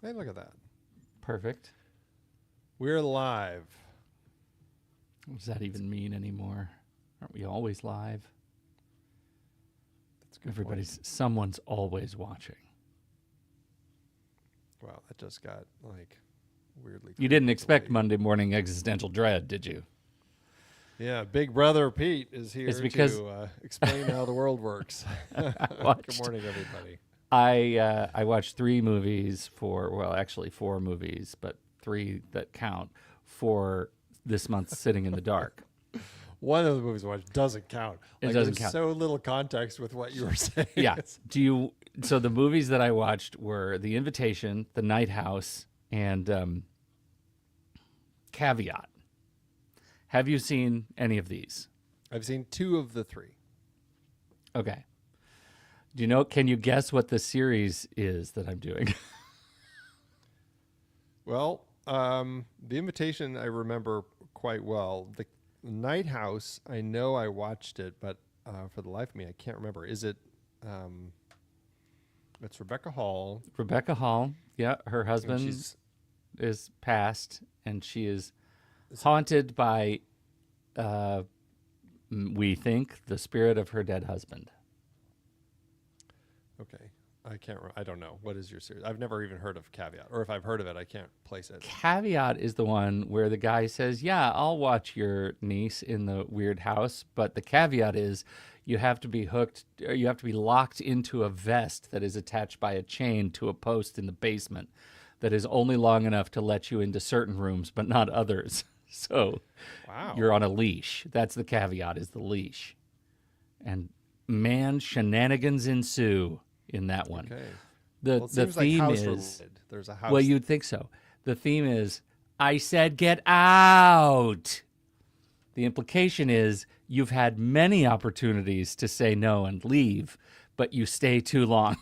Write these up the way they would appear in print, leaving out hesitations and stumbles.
Hey, look at that. Perfect. We're live. What does that even mean anymore? Aren't we always live? That's a good point. Someone's always watching. Wow, that just got weirdly. You didn't creepy the expect way- Monday morning existential dread, did you? Yeah, Big Brother Pete is here It's because to explain how the world works. Good morning, everybody. I watched 3 movies actually 4 movies, but 3 that count for this month's Sitting in the Dark. One of the movies I watched doesn't count. It doesn't there's count. so little context with what you were saying. Yeah. So the movies that I watched were The Invitation, The Night House, and Caveat. Have you seen any of these? I've seen 2 of the 3. Okay. Can you guess what the series is that I'm doing? Well, the Invitation I remember quite well. The Night House, I know I watched it, but for the life of me, I can't remember. Is it? It's Rebecca Hall. Rebecca Hall, yeah, her and husband she's is passed, and she is haunted by, we think, the spirit of her dead husband. okay. I can't. I don't know. What is your series? I've never even heard of Caveat, or if I've heard of it, I can't place it. Caveat is the one where the guy says, yeah, I'll watch your niece in the weird house, but the caveat is you have to be locked into a vest that is attached by a chain to a post in the basement that is only long enough to let you into certain rooms, but not others. So Wow. you're on a leash. That's the caveat, is the leash. And man, shenanigans ensue in that one. Okay. The Well, it seems like theme house is, related. There's a house. well, you'd think so. The theme is, I said get out. The implication is you've had many opportunities to say no and leave, but you stay too long.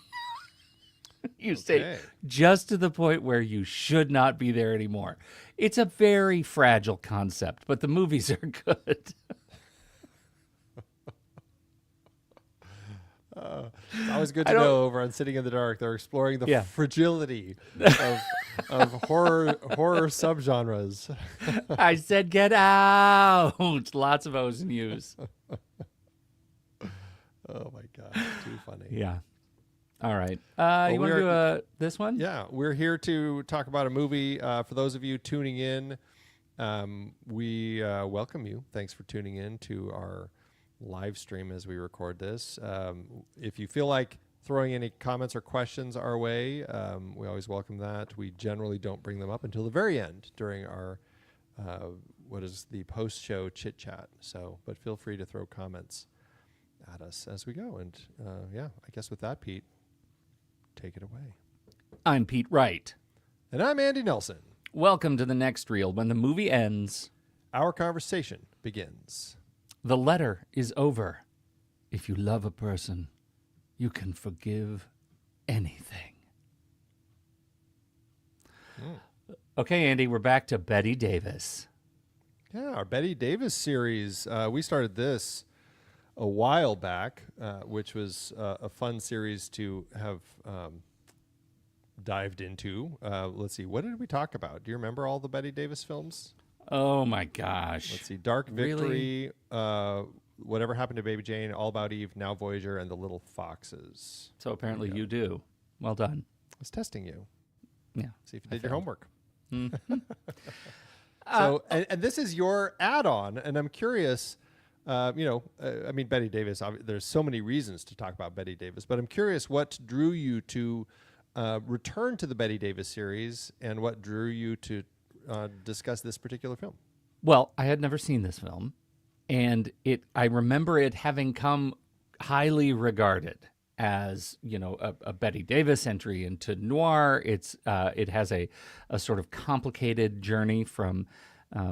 You stay Okay. just to the point where you should not be there anymore. It's a very fragile concept, but the movies are good. It's always good to know over on Sitting in the Dark. They're exploring the Yeah. fragility of horror subgenres. I said get out. Lots of O's and U's. Oh my god, too funny. Yeah. All right. You we want to are- do this one? Yeah, we're here to talk about a movie. For those of you tuning in, we welcome you. Thanks for tuning in to our live stream as we record this. If you feel like throwing any comments or questions our way, we always welcome that. We generally don't bring them up until the very end during our what is the post-show chit-chat. So, but feel free to throw comments at us as we go. And yeah, I guess with that, Pete, take it away. I'm Pete Wright. And I'm Andy Nelson. Welcome to the next reel. When the movie ends, Our conversation begins. the letter is over. If you love a person, you can forgive anything. Okay, Andy, we're back to Bette Davis. Yeah, our Bette Davis series. We started this a while back, which was a fun series to have dived into. Let's see, what did we talk about? Do you remember all the Bette Davis films? Oh my gosh. Let's see, Dark Really? Victory, Whatever Happened to Baby Jane, All About Eve, Now Voyager, and The Little Foxes. So apparently you do. Well done. I was testing you. Yeah. See if you I did your failed. homework. So, and this is your add-on, and I'm curious. I mean, Bette Davis. There's so many reasons to talk about Bette Davis, but I'm curious what drew you to return to the Bette Davis series, and what drew you to discuss this particular film. Well, I had never seen this film, and I remember it having come highly regarded as, a Bette Davis entry into noir. It has a sort of complicated journey from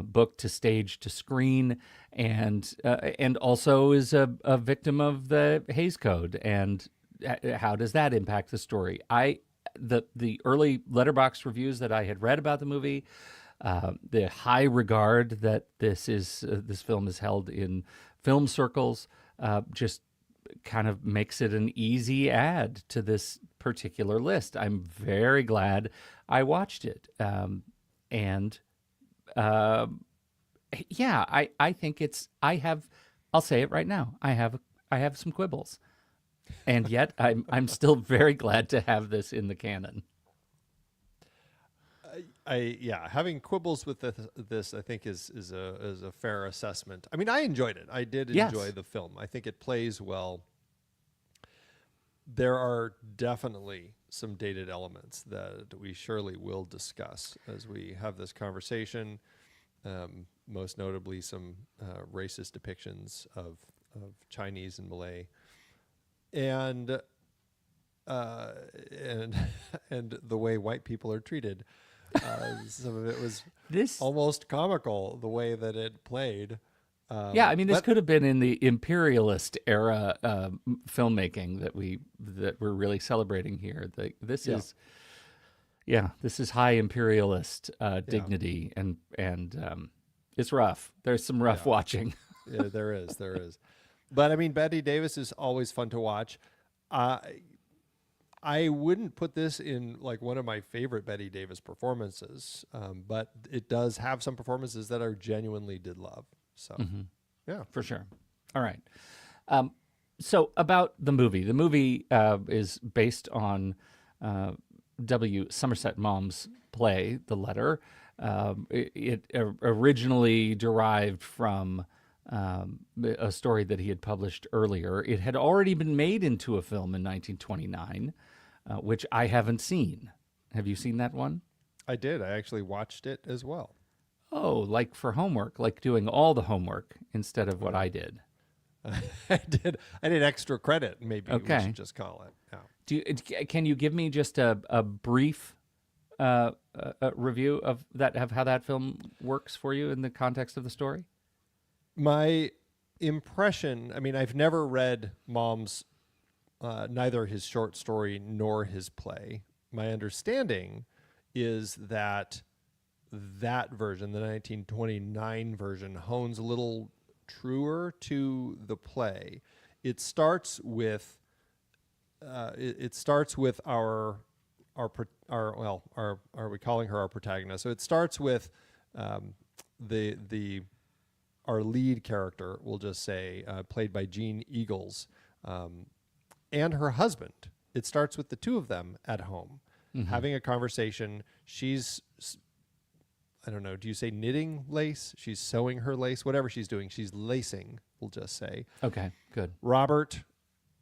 book to stage to screen, and also is a victim of the Hays Code. And how does that impact the story? The early Letterboxd reviews that I had read about the movie, the high regard that this film is held in film circles, just kind of makes it an easy add to this particular list. I'm very glad I watched it. And yeah, I think I'll say it right now. I have some quibbles. And yet I'm still very glad to have this in the canon. Having quibbles with this I think is a fair assessment. I mean, I enjoyed it. I did Yes. enjoy the film. I think it plays well. There are definitely some dated elements that we surely will discuss as we have this conversation. Most notably, some racist depictions of Chinese and Malay, and and the way white people are treated. Some of it was almost comical, the way that it played. Yeah, I mean, this could have been in the imperialist era filmmaking that we're really celebrating here. This is high imperialist dignity, and it's rough. There's some rough watching. Yeah, there is. But I mean, Bette Davis is always fun to watch. I wouldn't put this in like one of my favorite Bette Davis performances, but it does have some performances that I genuinely did love. So, yeah, For sure. All right. So about the movie is based on W. Somerset Maugham's play, The Letter. It originally derived from a story that he had published earlier. It had already been made into a film in 1929, which I haven't seen. Have you seen that one? I did. I actually watched it as well. Oh, like for homework, like doing all the homework instead of what I did. I did extra credit, maybe we should just call it. Yeah. Can you give me just a brief review of how that film works for you in the context of the story? My impression, I mean, I've never read Maugham's, neither his short story nor his play. My understanding is that version, the 1929 version, hones a little truer to the play. It starts with are we calling her our protagonist? So it starts with our lead character, we'll just say, played by Jean Eagles, and her husband. It starts with the two of them at home having a conversation. She's, I don't know, do you say knitting lace? She's sewing her lace, whatever she's doing. She's lacing, we'll just say. Okay, good. Robert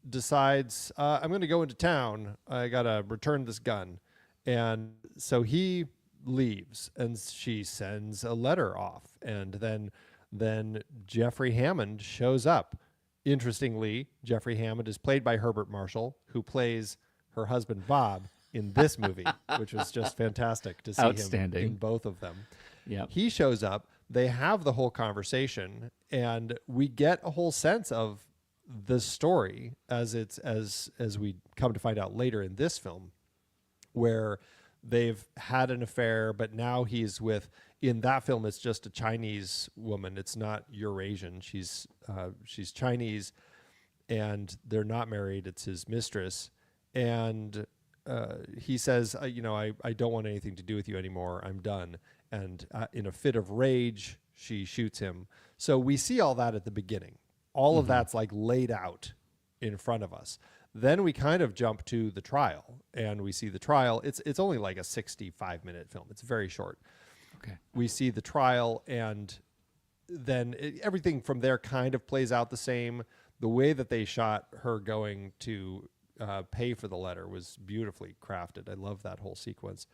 decides, I'm going to go into town. I got to return this gun. And so he leaves, and she sends a letter off. And then Jeffrey Hammond shows up. Interestingly, Jeffrey Hammond is played by Herbert Marshall, who plays her husband Bob in this movie, which was just fantastic to see him in both of them. Yeah, he shows up. They have the whole conversation, and we get a whole sense of the story as we come to find out later in this film, where they've had an affair, but now he's with. In that film, it's just a Chinese woman. It's not Eurasian. She's Chinese, and they're not married. It's his mistress, and he says, I don't want anything to do with you anymore. I'm done. And in a fit of rage, she shoots him. So we see all that at the beginning. All of that's like laid out in front of us. Then we kind of jump to the trial, and we see the trial. It's only like a 65-minute film. It's very short. Okay. We see the trial, and then everything from there kind of plays out the same. The way that they shot her going to pay for the letter was beautifully crafted. I love that whole sequence.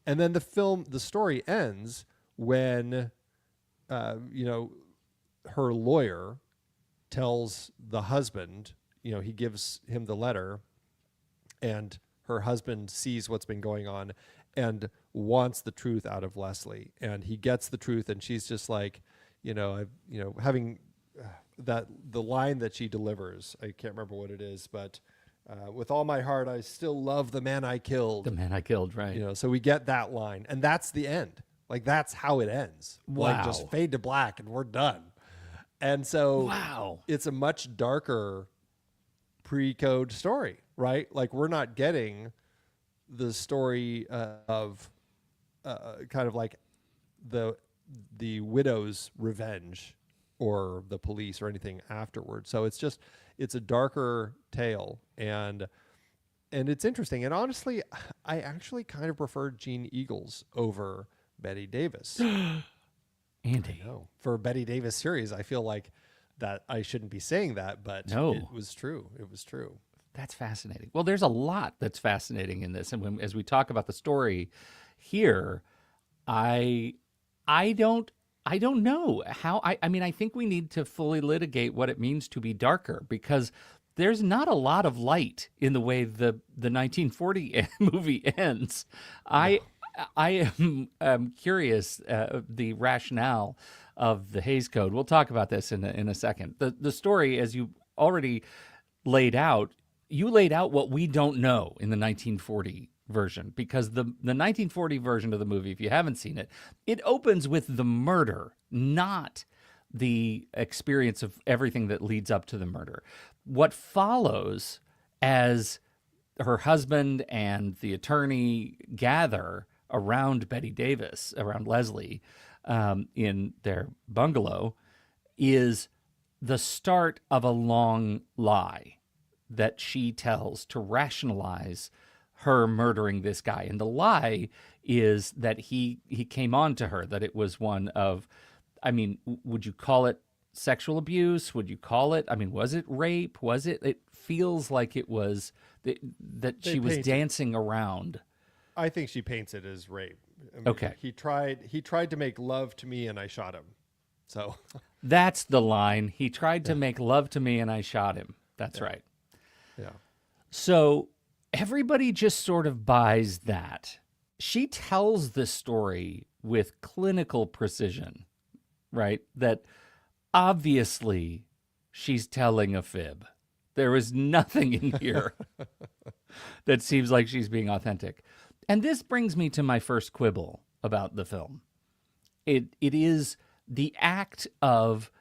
And then the story ends when, her lawyer tells the husband, he gives him the letter, and her husband sees what's been going on and wants the truth out of Leslie, and he gets the truth, and she's just like, having the line that she delivers, I can't remember what it is, but with all my heart, I still love the man I killed. The man I killed, right. So we get that line, and that's the end. Like, that's how it ends. Wow. Like, just fade to black, and we're done. And so wow, it's a much darker pre-code story. right? Like we're not getting the story of kind of like the widow's revenge or the police or anything afterwards. So it's a darker tale, and it's interesting. And honestly, I actually kind of preferred Gene Eagles over Bette Davis. Andy. No, for a Bette Davis series, I feel like that I shouldn't be saying that, but No. it was true. It was true. That's fascinating. Well, there's a lot that's fascinating in this, and as we talk about the story here, I don't know how. I mean, I think we need to fully litigate what it means to be darker, because there's not a lot of light in the way the 1940 movie ends. I am curious the rationale of the Hays Code. We'll talk about this in a second. The story, as you already laid out, you laid out what we don't know in the 1940 version, because the 1940 version of the movie, if you haven't seen it, it opens with the murder, not the experience of everything that leads up to the murder. What follows as her husband and the attorney gather around Bette Davis, around Leslie, in their bungalow, is the start of a long lie that she tells to rationalize her murdering this guy. And the lie is that he came on to her, that it was one of, I mean, would you call it sexual abuse? Would you call it, I mean, was it rape? Was it, it feels like it was that she was dancing around. I think she paints it as rape. I mean, Okay. He tried to make love to me and I shot him. So That's the line. He tried to make love to me and I shot him. That's right. yeah. So everybody just sort of buys that. She tells this story with clinical precision, right? That obviously she's telling a fib. There is nothing in here that seems like she's being authentic. And this brings me to my first quibble about the film. It is the act of,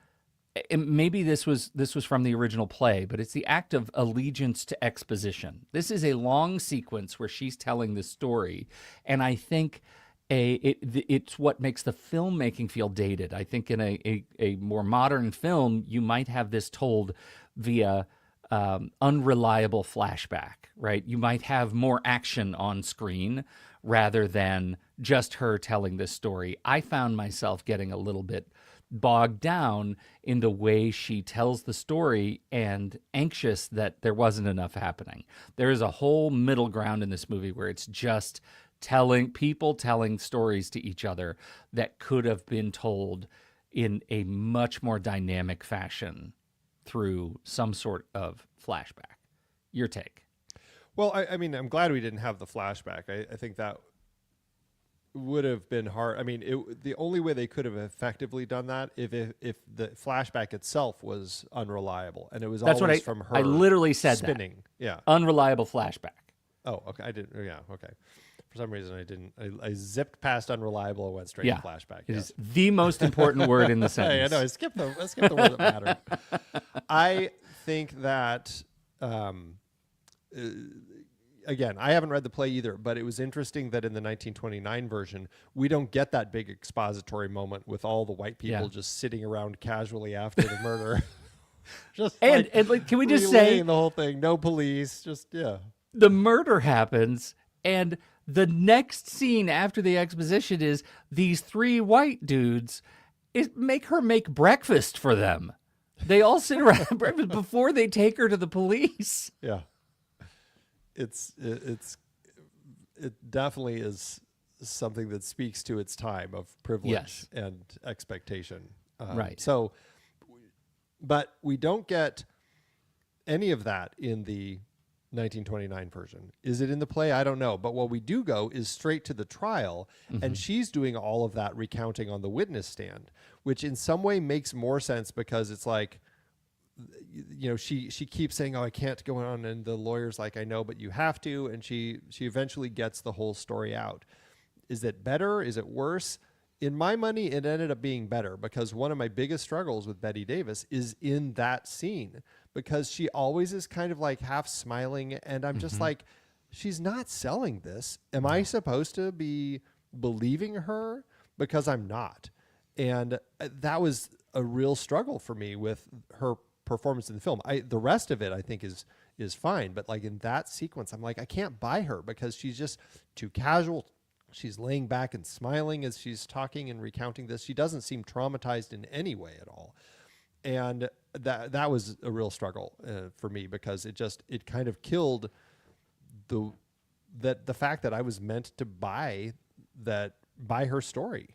and maybe this was from the original play, but it's the act of allegiance to exposition. This is a long sequence where she's telling this story, and I think it's what makes the filmmaking feel dated. I think in a more modern film, you might have this told via unreliable flashback, right? You might have more action on screen rather than just her telling this story. I found myself getting a little bit bogged down in the way she tells the story and anxious that there wasn't enough happening. There is a whole middle ground in this movie where it's just people telling stories to each other that could have been told in a much more dynamic fashion through some sort of flashback. Your take? Well, I mean, I'm glad we didn't have the flashback. I think that would have been hard. I mean, the only way they could have effectively done that if the flashback itself was unreliable, and it was That's always what from her. I literally said spinning. That. Yeah. Unreliable flashback. Oh, okay. I didn't. Yeah. Okay. For some reason, I didn't. I zipped past unreliable and went straight to flashback. It is the most important word in the sentence. I know. I skipped the word that mattered. I think that. Again, I haven't read the play either, but it was interesting that in the 1929 version, we don't get that big expository moment with all the white people just sitting around casually after the murder. Just and can we just say the whole thing? No police, just the murder happens, and the next scene after the exposition is these three white dudes make her make breakfast for them. They all sit around breakfast before they take her to the police. Yeah. It definitely is something that speaks to its time of privilege and expectation. Right. So, but we don't get any of that in the 1929 version. Is it in the play? I don't know. But what we do go is straight to the trial, and she's doing all of that recounting on the witness stand, which in some way makes more sense because it's like, you know, she keeps saying, "Oh, I can't go on," and the lawyer's like, "I know, but you have to." And she eventually gets the whole story out. Is it better? Is it worse? in my money, it ended up being better because one of my biggest struggles with Bette Davis is in that scene because she always is kind of like half smiling. And I'm just like, she's not selling this. Am I supposed to be believing her? Because I'm not. And that was a real struggle for me with her performance in the film. The rest of it, I think, is fine. But like in that sequence, I'm like, I can't buy her because she's just too casual. She's laying back and smiling as she's talking and recounting this. She doesn't seem traumatized in any way at all. And that was a real struggle for me because it kind of killed the fact that I was meant to buy her story.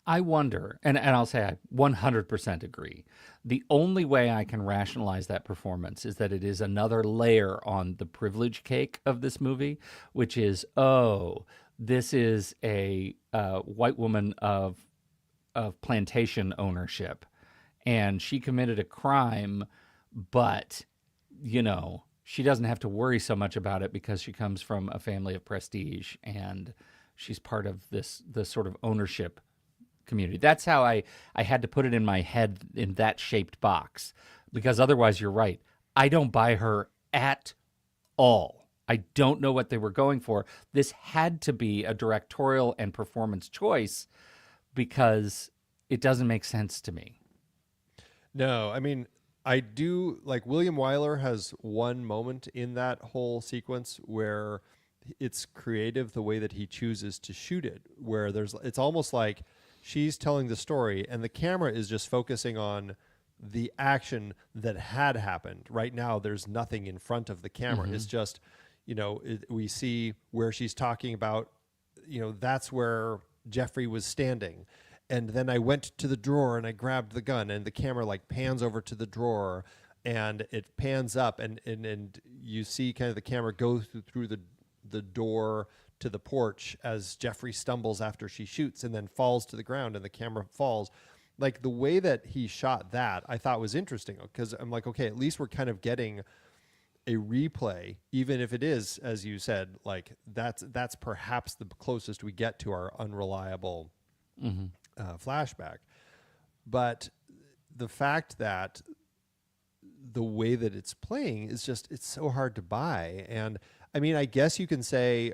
I wonder, and I'll say I 100% agree. The only way I can rationalize that performance is that it is another layer on the privilege cake of this movie, which is, this is a white woman of plantation ownership, and she committed a crime, but, she doesn't have to worry so much about it because she comes from a family of prestige, and she's part of the sort of ownership community. That's how I had to put it in my head in that shaped box, because otherwise you're right. I don't buy her at all. I don't know what they were going for. This had to be a directorial and performance choice because it doesn't make sense to me. No, I mean, I do like William Wyler has one moment in that whole sequence where it's creative the way that he chooses to shoot it, where it's almost like she's telling the story and the camera is just focusing on the action that had happened. Right now, there's nothing in front of the camera. It's just, we see where she's talking about, that's where Jeffrey was standing. And then I went to the drawer and I grabbed the gun, and the camera like pans over to the drawer and it pans up and you see kind of the camera go through the door to the porch as Jeffrey stumbles after she shoots and then falls to the ground and the camera falls. Like the way that he shot that I thought was interesting because I'm like, okay, at least we're kind of getting a replay, even if it is, as you said, like that's perhaps the closest we get to our unreliable flashback. But the fact that the way that it's playing is just, it's so hard to buy. And I mean, I guess you can say,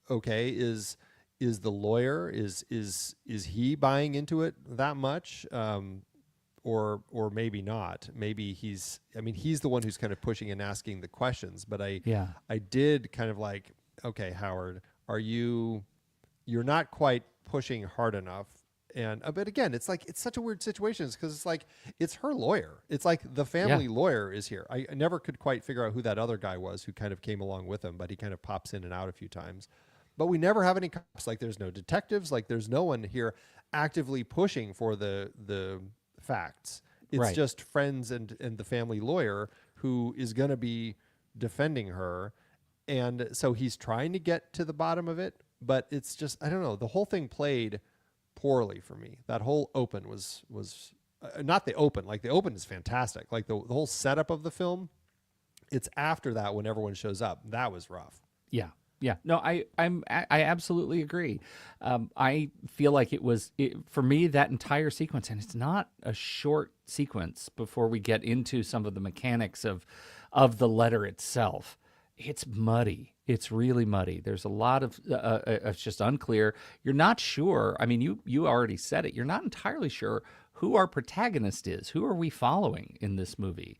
okay, is the lawyer, is he buying into it that much? Or maybe not. Maybe he's the one who's kind of pushing and asking the questions. But I did kind of like, okay, Howard, you're not quite pushing hard enough. And but again, it's like, it's such a weird situation because it's like, it's her lawyer. It's like the family lawyer is here. I never could quite figure out who that other guy was who kind of came along with him, but he kind of pops in and out a few times. But we never have any cops. Like there's no detectives. Like there's no one here actively pushing for the facts. It's just friends and the family lawyer who is going to be defending her. And so he's trying to get to the bottom of it, but it's just, I don't know. The whole thing played poorly for me. That whole open was not the open. Like the open is fantastic. Like the whole setup of the film. It's after that when everyone shows up. That was rough. Yeah. Yeah, no, I absolutely agree. I feel like for me, that entire sequence, and it's not a short sequence before we get into some of the mechanics of the letter itself. It's muddy. It's really muddy. There's a lot of it's just unclear. You're not sure. I mean, you already said it. You're not entirely sure who our protagonist is. Who are we following in this movie?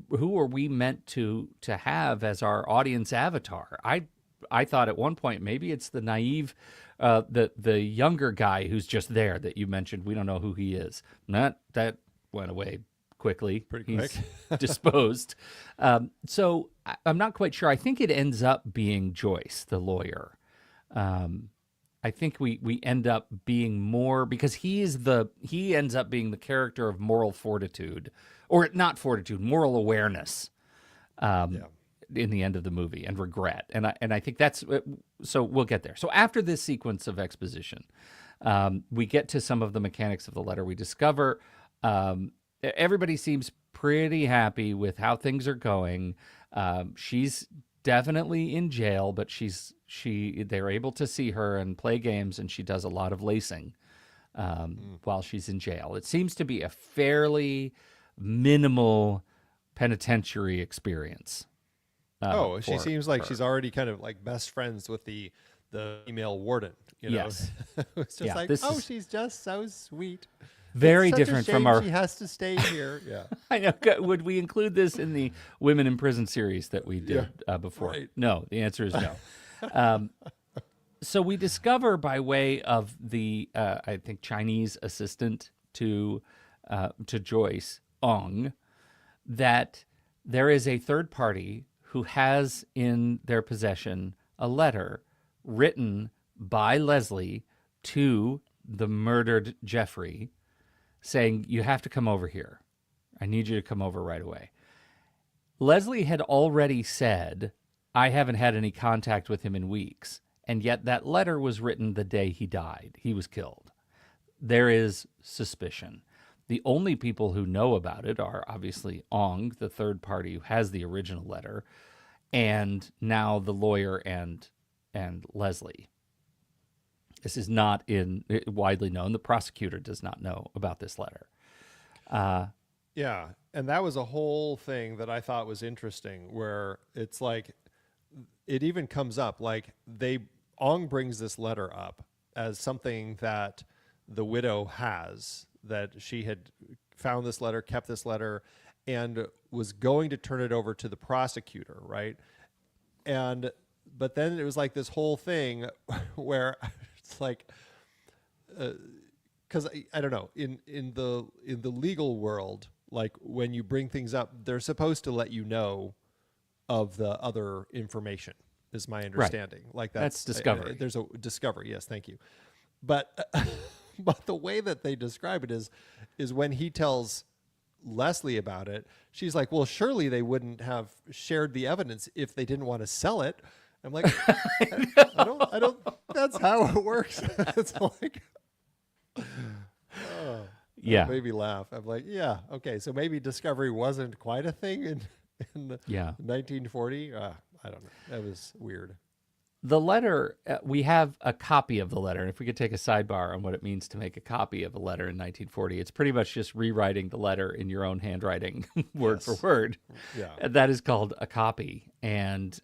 Who are we meant to have as our audience avatar? I thought at one point maybe it's the naive, the younger guy who's just there that you mentioned. We don't know who he is. That went away quickly. Pretty quick. He's disposed. So I'm not quite sure. I think it ends up being Joyce, the lawyer. I think we end up being more because he ends up being the character of moral fortitude, or not fortitude, moral awareness, in the end of the movie, and regret. And I think that's, so we'll get there. So after this sequence of exposition, we get to some of the mechanics of the letter. We discover everybody seems pretty happy with how things are going. She's definitely in jail, but she's they're able to see her and play games, and she does a lot of lacing while she's in jail. It seems to be a fairly minimal penitentiary experience. She seems like her. she's already kind of like best friends with the female warden. You know, Yes. it's just like, she's just so sweet. Very It's such different a shame from our. She has to stay here. Yeah. I know. Would we include this in the Women in Prison series that we did before? Right. No. The answer is no. So we discover by way of the, I think, Chinese assistant to Joyce, Ong, that there is a third party who has in their possession a letter written by Leslie to the murdered Jeffrey, saying, you have to come over here. I need you to come over right away. Leslie had already said, I haven't had any contact with him in weeks. And yet that letter was written the day he died. He was killed. There is suspicion. The only people who know about it are obviously Ong, the third party who has the original letter, and now the lawyer and Leslie. This is not widely known. The prosecutor does not know about this letter. Yeah, and that was a whole thing that I thought was interesting, where it's like, it even comes up, like Ong brings this letter up as something that the widow has, that she had found this letter, kept this letter, and was going to turn it over to the prosecutor, right? But then it was like this whole thing where it's like, because I don't know, in the legal world, like when you bring things up, they're supposed to let you know of the other information, is my understanding. Right. Like that's discovery. There's a discovery. Yes, thank you. But but the way that they describe it is when he tells Leslie about it, she's like, well, surely they wouldn't have shared the evidence if they didn't want to sell it. I'm like, I don't, that's how it works. It's like, yeah, it made me laugh. I'm like, yeah, okay. So maybe discovery wasn't quite a thing in 1940. I don't know. That was weird. The letter, we have a copy of the letter. And if we could take a sidebar on what it means to make a copy of a letter in 1940, it's pretty much just rewriting the letter in your own handwriting, word for word. Yeah. And that is called a copy. And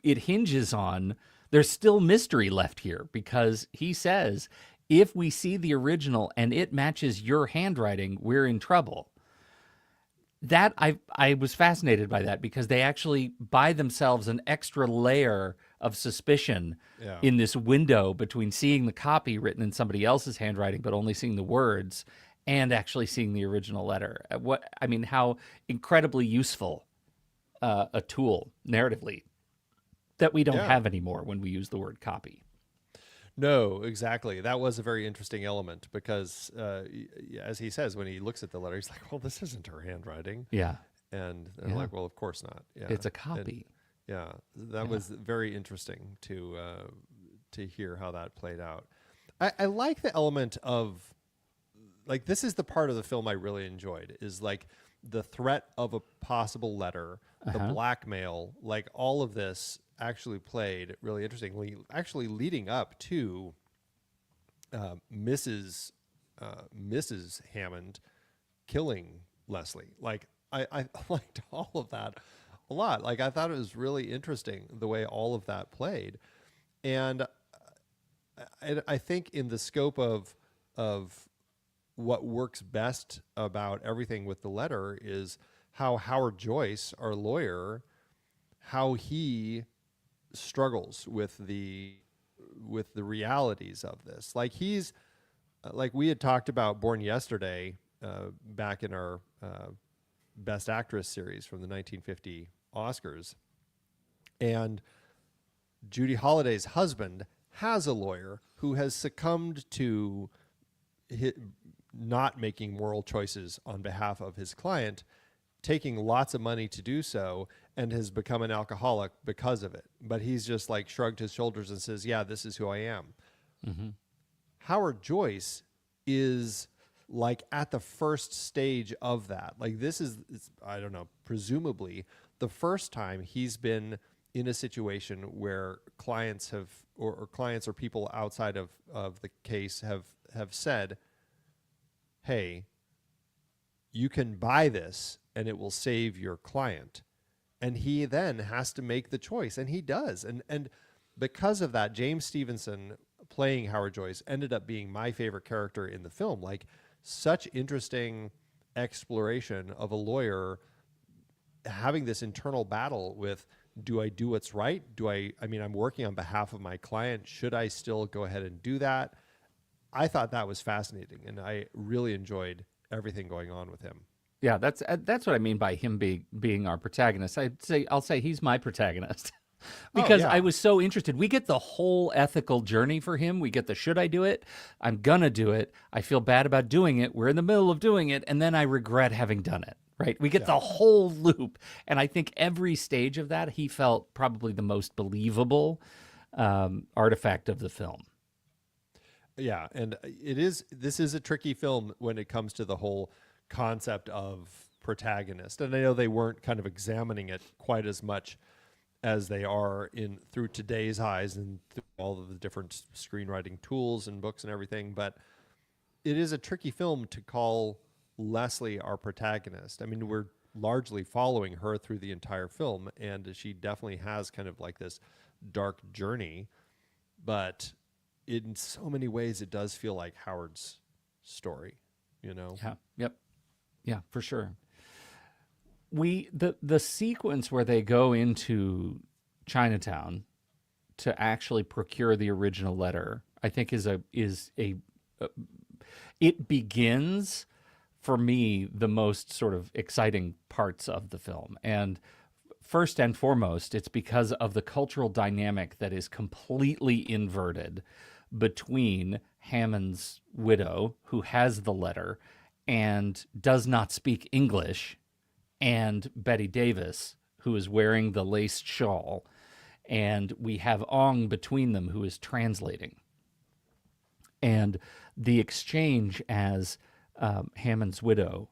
it hinges on, there's still mystery left here, because he says, if we see the original and it matches your handwriting, we're in trouble. That I was fascinated by that, because they actually buy themselves an extra layer of suspicion in this window between seeing the copy written in somebody else's handwriting, but only seeing the words, and actually seeing the original letter. How incredibly useful a tool narratively that we don't have anymore when we use the word copy. No, exactly. That was a very interesting element, because, as he says, when he looks at the letter, he's like, well, this isn't her handwriting. Yeah. And they're like, well, of course not. Yeah. It's a copy. That was very interesting to hear how that played out. I like the element of, like, this is the part of the film I really enjoyed, is like the threat of a possible letter, the blackmail, like all of this actually played really interestingly, actually leading up to Mrs. Hammond killing Leslie. Like I liked all of that a lot. Like I thought it was really interesting the way all of that played, and I think in the scope of what works best about everything with the letter is how Howard Joyce, our lawyer, how he struggles with the realities of this. Like he's like we had talked about Born Yesterday back in our Best Actress series from the 1950 Oscars, and Judy Holliday's husband has a lawyer who has succumbed to not making moral choices on behalf of his client, taking lots of money to do so, and has become an alcoholic because of it. But he's just like shrugged his shoulders and says, yeah, this is who I am. Mm-hmm. Howard Joyce is like at the first stage of that. Like this is, I don't know, presumably the first time he's been in a situation where clients have, or clients or people outside of the case have said, hey, you can buy this and it will save your client. And he then has to make the choice, and he does. And because of that, James Stevenson playing Howard Joyce ended up being my favorite character in the film. Like, such interesting exploration of a lawyer having this internal battle with, do I do what's right? I mean, I'm working on behalf of my client. Should I still go ahead and do that? I thought that was fascinating, and I really enjoyed everything going on with him. Yeah, that's what I mean by him being our protagonist. I'll say he's my protagonist because yeah. I was so interested. We get the whole ethical journey for him. We get the should I do it? I'm gonna do it. I feel bad about doing it. We're in the middle of doing it, and then I regret having done it. Right? We get the whole loop, and I think every stage of that he felt probably the most believable artifact of the film. Yeah, and this is a tricky film when it comes to the whole concept of protagonist. And I know they weren't kind of examining it quite as much as they are through today's eyes and through all of the different screenwriting tools and books and everything, but it is a tricky film to call Leslie our protagonist. I mean, we're largely following her through the entire film, and she definitely has kind of like this dark journey, but in so many ways it does feel like Howard's story, you know? Yeah. Yep. Yeah, for sure. The sequence where they go into Chinatown to actually procure the original letter, I think it begins for me the most sort of exciting parts of the film. And first and foremost, it's because of the cultural dynamic that is completely inverted between Hammond's widow, who has the letter and does not speak English, and Bette Davis, who is wearing the laced shawl. And we have Ong between them, who is translating. And the exchange as Hammond's widow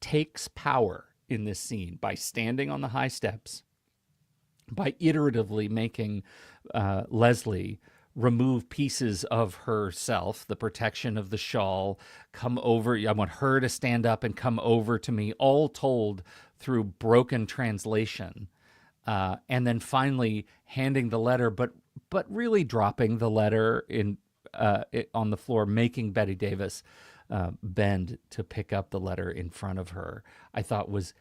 takes power in this scene by standing on the high steps, by iteratively making Leslie remove pieces of herself, the protection of the shawl, come over. I want her to stand up and come over to me, all told through broken translation. And then finally handing the letter, but really dropping the letter on the floor, making Bette Davis bend to pick up the letter in front of her, I thought was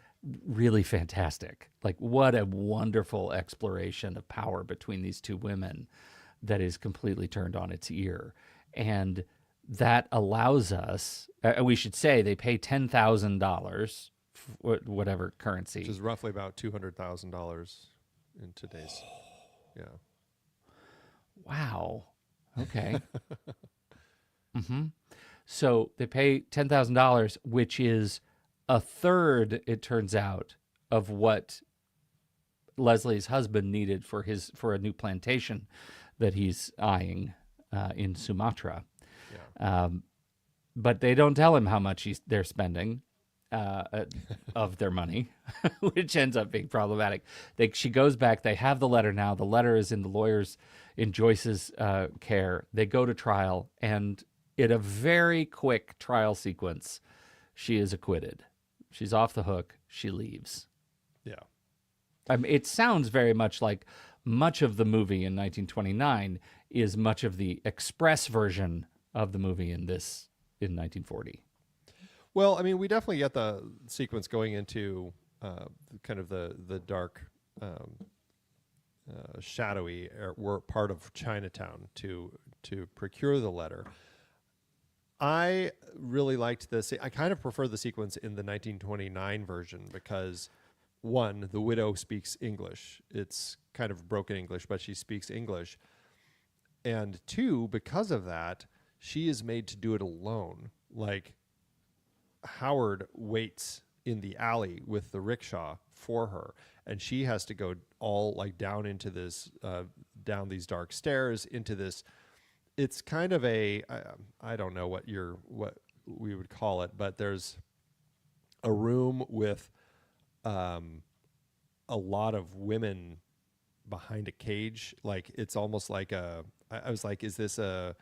really fantastic. Like, what a wonderful exploration of power between these two women that is completely turned on its ear. And that allows us, we should say they pay $10,000, whatever currency. Which is roughly about $200,000 in today's, yeah. Wow. Okay. Mm-hmm. So they pay $10,000, which is a third, it turns out, of what Leslie's husband needed for a new plantation that he's eyeing in Sumatra. Yeah. But they don't tell him how much they're spending of their money, which ends up being problematic. She goes back. They have the letter now. The letter is in Joyce's care. They go to trial, and in a very quick trial sequence, she is acquitted. She's off the hook. She leaves. Yeah. I mean, it sounds very much like much of the movie in 1929 is much of the express version of the movie in 1940. Well, I mean, we definitely get the sequence going into kind of the dark, shadowy part of Chinatown to procure the letter. I really liked this. I kind of prefer the sequence in the 1929 version because, one, the widow speaks English. It's kind of broken English, but she speaks English. And two, because of that, she is made to do it alone. Like, Howard waits in the alley with the rickshaw for her, and she has to go all like down into this, down these dark stairs into this. It's kind of I don't know what we would call it, but there's a room with a lot of women behind a cage. Like it's almost like I was like, is this a?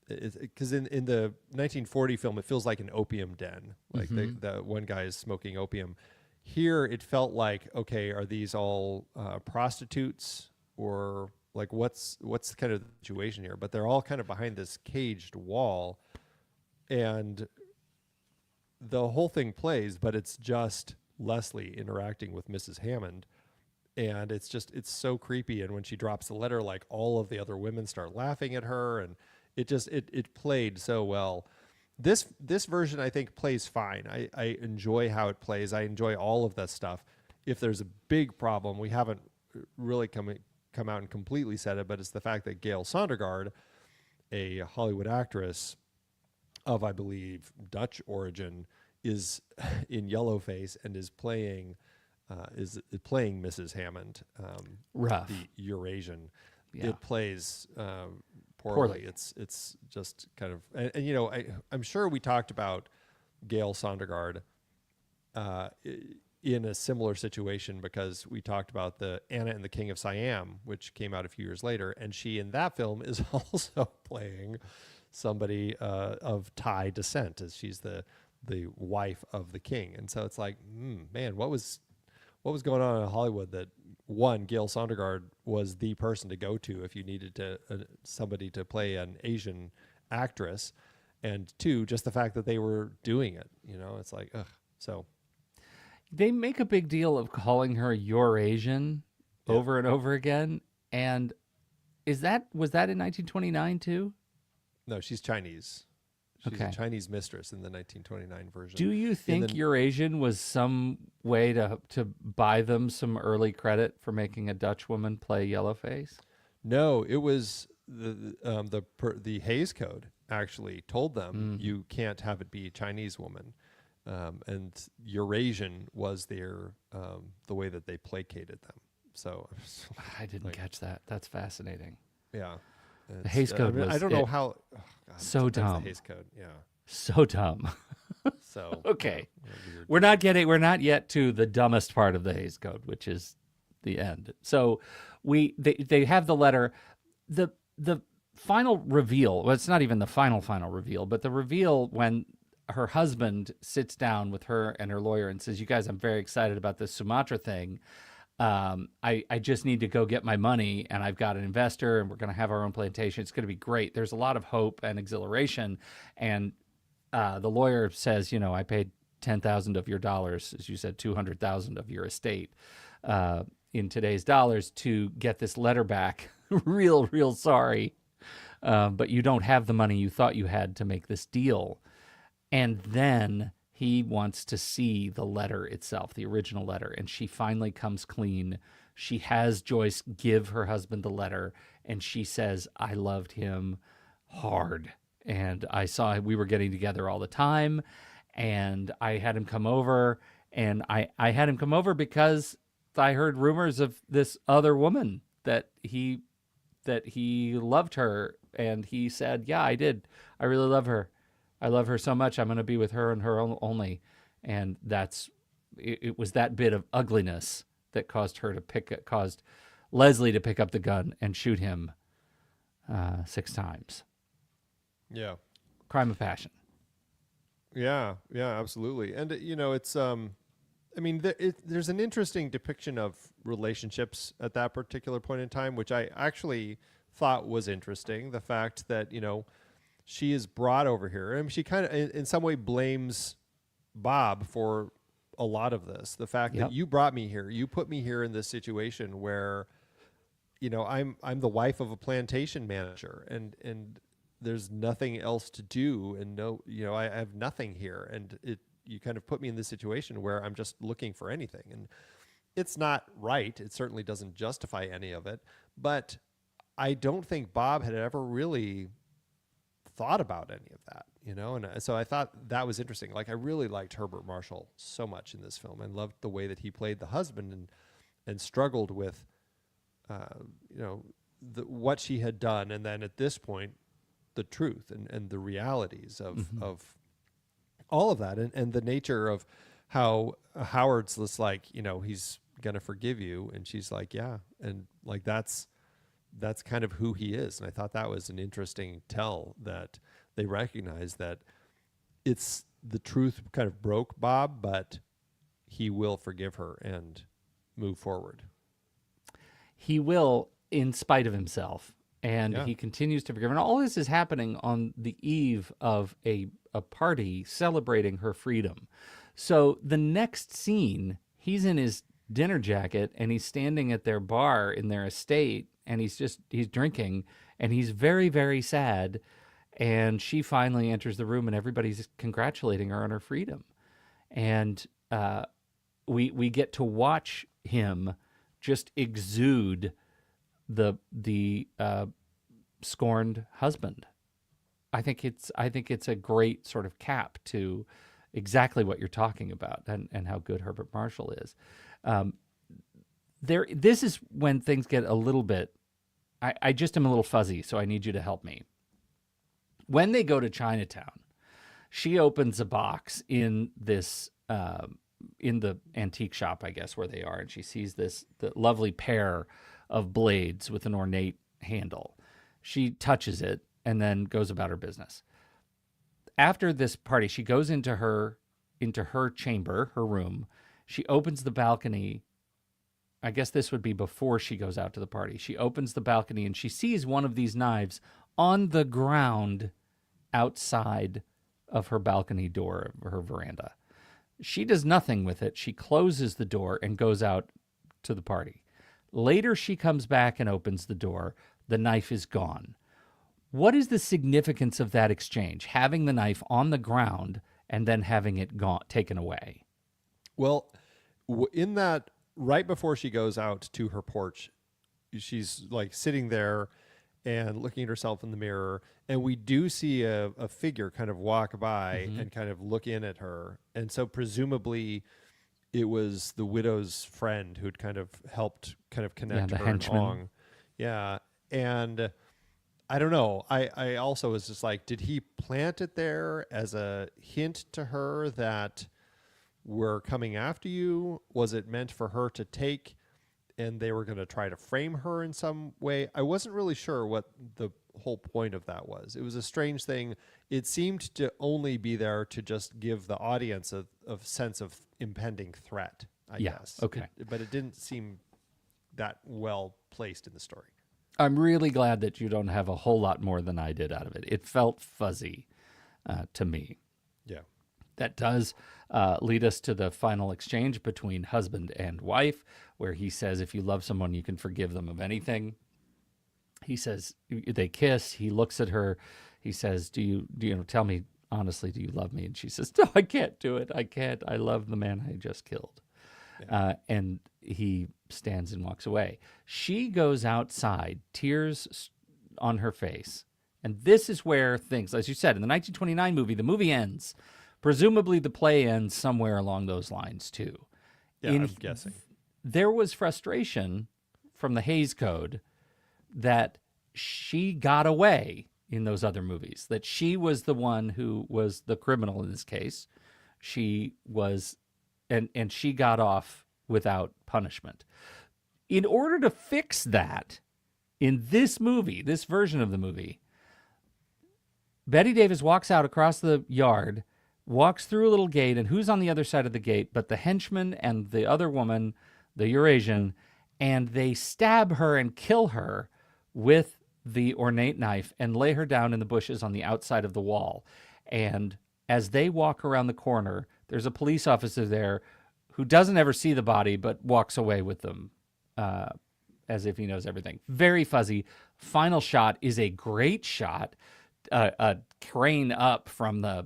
Because in the 1940 film, it feels like an opium den. Like the one guy is smoking opium. Here, it felt like, okay, are these all prostitutes, or like what's kind of the situation here? But they're all kind of behind this caged wall, and the whole thing plays, but it's just Leslie interacting with Mrs. Hammond. And it's so creepy. And when she drops the letter, like all of the other women start laughing at her, and it played so well. This version, I think, plays fine. I enjoy how it plays. I enjoy all of that stuff. If there's a big problem, we haven't really come out and completely said it, but it's the fact that Gail Sondergaard, a Hollywood actress of, I believe, Dutch origin, is in Yellowface and is playing Mrs. Hammond, Rough. the Eurasian. Yeah. It plays poorly. It's just kind of, and you know, I'm sure we talked about Gail Sondergaard in a similar situation, because we talked about the Anna and the King of Siam, which came out a few years later, and she in that film is also playing somebody of Thai descent, as she's the wife of the king. And so it's like, man, what was going on in Hollywood that, one, Gail Sondergaard was the person to go to if you needed somebody to play an Asian actress, and two, just the fact that they were doing it. You know, it's like, ugh. So they make a big deal of calling her Eurasian over and over again. And was that in 1929 too? No, she's Chinese. She's a Chinese mistress in the 1929 version. Do you think Eurasian was some way to buy them some early credit for making a Dutch woman play Yellowface? No, it was the Hays Code actually told them you can't have it be a Chinese woman, and Eurasian was their the way that they placated them. So I didn't catch that. That's fascinating. Yeah. The Hays Code was... I don't know how... Oh God, so dumb. The Hays Code, yeah. So dumb. So... Okay. We're not yet to the dumbest part of the Hays Code, which is the end. So they have the letter. The final reveal... Well, it's not even the final reveal, but the reveal when her husband sits down with her and her lawyer and says, "You guys, I'm very excited about this Sumatra thing. I just need to go get my money, and I've got an investor, and we're going to have our own plantation. It's going to be great." There's a lot of hope and exhilaration. And the lawyer says, you know, "I paid $10,000 of your dollars," as you said, $200,000 of your estate in today's dollars, to get this letter back. real sorry. But you don't have the money you thought you had to make this deal. And then he wants to see the letter itself, the original letter, and she finally comes clean. She has Joyce give her husband the letter, and she says, "I loved him hard, and I saw we were getting together all the time, and I had him come over, and I had him come over because I heard rumors of this other woman that he loved her, and he said, yeah, I did. I really love her. I love her so much. I'm going to be with her and her only." And it was that bit of ugliness that caused Leslie to pick up the gun and shoot him 6 times. Yeah. Crime of passion. Yeah, absolutely. And you know, it's I mean, there's an interesting depiction of relationships at that particular point in time, which I actually thought was interesting. The fact that, you know, she is brought over here. I mean, she kind of, in some way, blames Bob for a lot of this. The fact that you brought me here, you put me here in this situation where, you know, I'm the wife of a plantation manager, and there's nothing else to do, and no, you know, I have nothing here, and you kind of put me in this situation where I'm just looking for anything, and it's not right. It certainly doesn't justify any of it, but I don't think Bob had ever really thought about any of that, you know? And so I thought that was interesting. Like, I really liked Herbert Marshall so much in this film, and loved the way that he played the husband and struggled with, you know, what she had done. And then at this point, the truth and the realities of all of that, and the nature of how Howard's just like, you know, he's gonna forgive you? And she's like, yeah. And like, that's kind of who he is. And I thought that was an interesting tell, that they recognize that it's the truth kind of broke Bob, but he will forgive her and move forward. He will, in spite of himself. And Yeah. he continues to forgive. And all this is happening on the eve of a party celebrating her freedom. So the next scene, he's in his dinner jacket and he's standing at their bar in their estate, and he's drinking, and he's very, very sad. And she finally enters the room and everybody's congratulating her on her freedom. And we get to watch him just exude the scorned husband. I think it's a great sort of cap to exactly what you're talking about, and how good Herbert Marshall is. This is when things get a little bit. I just am a little fuzzy, so I need you to help me. When they go to Chinatown, she opens a box in this in the antique shop, I guess, where they are, and she sees the lovely pair of blades with an ornate handle. She touches it and then goes about her business. After this party, she goes into her chamber, her room. She opens the balcony. I guess this would be before she goes out to the party. She opens the balcony and she sees one of these knives on the ground outside of her balcony door, of her veranda. She does nothing with it. She closes the door and goes out to the party. Later, she comes back and opens the door. The knife is gone. What is the significance of that exchange? Having the knife on the ground and then having it taken away? Well, in that, right before she goes out to her porch, she's like sitting there and looking at herself in the mirror, and we do see a figure kind of walk by and kind of look in at her. And so presumably it was the widow's friend who'd kind of helped kind of connect the her henchman. along. Yeah. And I don't know. I also was just like, did he plant it there as a hint to her that we're coming after you? Was it meant for her to take, and they were going to try to frame her in some way? I wasn't really sure what the whole point of that was. It was a strange thing. It seemed to only be there to just give the audience a sense of impending threat, I guess. Okay. But it didn't seem that well placed in the story. I'm really glad that you don't have a whole lot more than I did out of it. It felt fuzzy to me. Yeah. That does lead us to the final exchange between husband and wife, where he says, if you love someone, you can forgive them of anything. He says, they kiss. He looks at her. He says, do you tell me honestly, do you love me? And she says, no, I can't do it. I can't. I love the man I just killed. Yeah. And he stands and walks away. She goes outside, tears on her face. And this is where things, as you said, in the 1929 movie, the movie ends. Presumably the play ends somewhere along those lines, too. Yeah, I'm guessing. There was frustration from the Hays Code that she got away in those other movies, that she was the one who was the criminal in this case. She was, and she got off without punishment. In order to fix that, in this movie, this version of the movie, Bette Davis walks out across the yard, walks through a little gate, and who's on the other side of the gate but the henchman and the other woman, the Eurasian, and they stab her and kill her with the ornate knife and lay her down in the bushes on the outside of the wall. And as they walk around the corner, there's a police officer there who doesn't ever see the body but walks away with them as if he knows everything. Very fuzzy. Final shot is a great shot. A crane up from the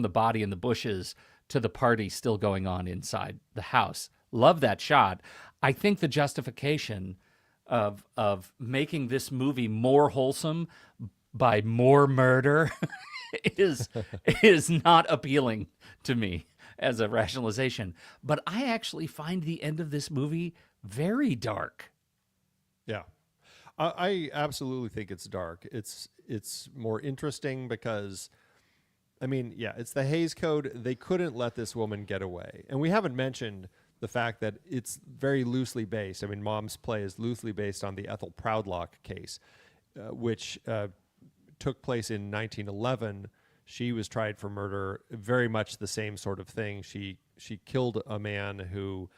body in the bushes to the party still going on inside the house. Love that shot. I think the justification of making this movie more wholesome by more murder is not appealing to me as a rationalization. But I actually find the end of this movie very dark. Yeah. I absolutely think it's dark. It's more interesting because, I mean, yeah, it's the Hays Code. They couldn't let this woman get away. And we haven't mentioned the fact that it's very loosely based. I mean, Mom's Play is loosely based on the Ethel Proudlock case, which took place in 1911. She was tried for murder, very much the same sort of thing. She killed a man who,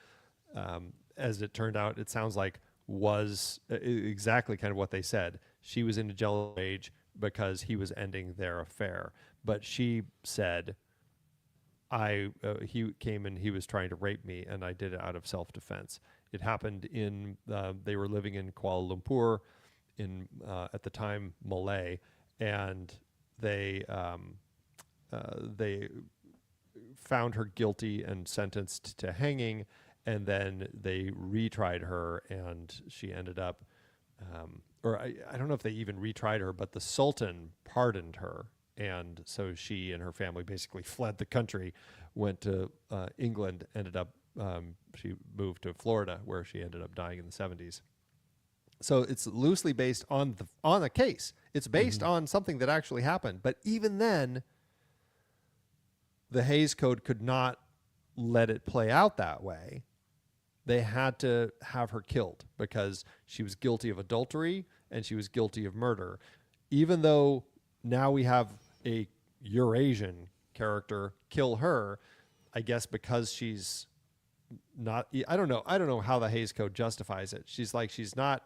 as it turned out, it sounds like was exactly kind of what they said. She was in a jealous rage because he was ending their affair. But she said, he came and he was trying to rape me, and I did it out of self-defense. It happened in, they were living in Kuala Lumpur, at the time Malay, and they found her guilty and sentenced to hanging, and then they retried her, and she ended up, or I don't know if they even retried her, but the Sultan pardoned her. And so she and her family basically fled the country, went to England, ended up, she moved to Florida, where she ended up dying in the 70s. So it's loosely based on a case. It's based on something that actually happened. But even then, the Hays Code could not let it play out that way. They had to have her killed because she was guilty of adultery and she was guilty of murder. Even though now we have a Eurasian character kill her, I guess because she's not, I don't know how the Hays Code justifies it. She's not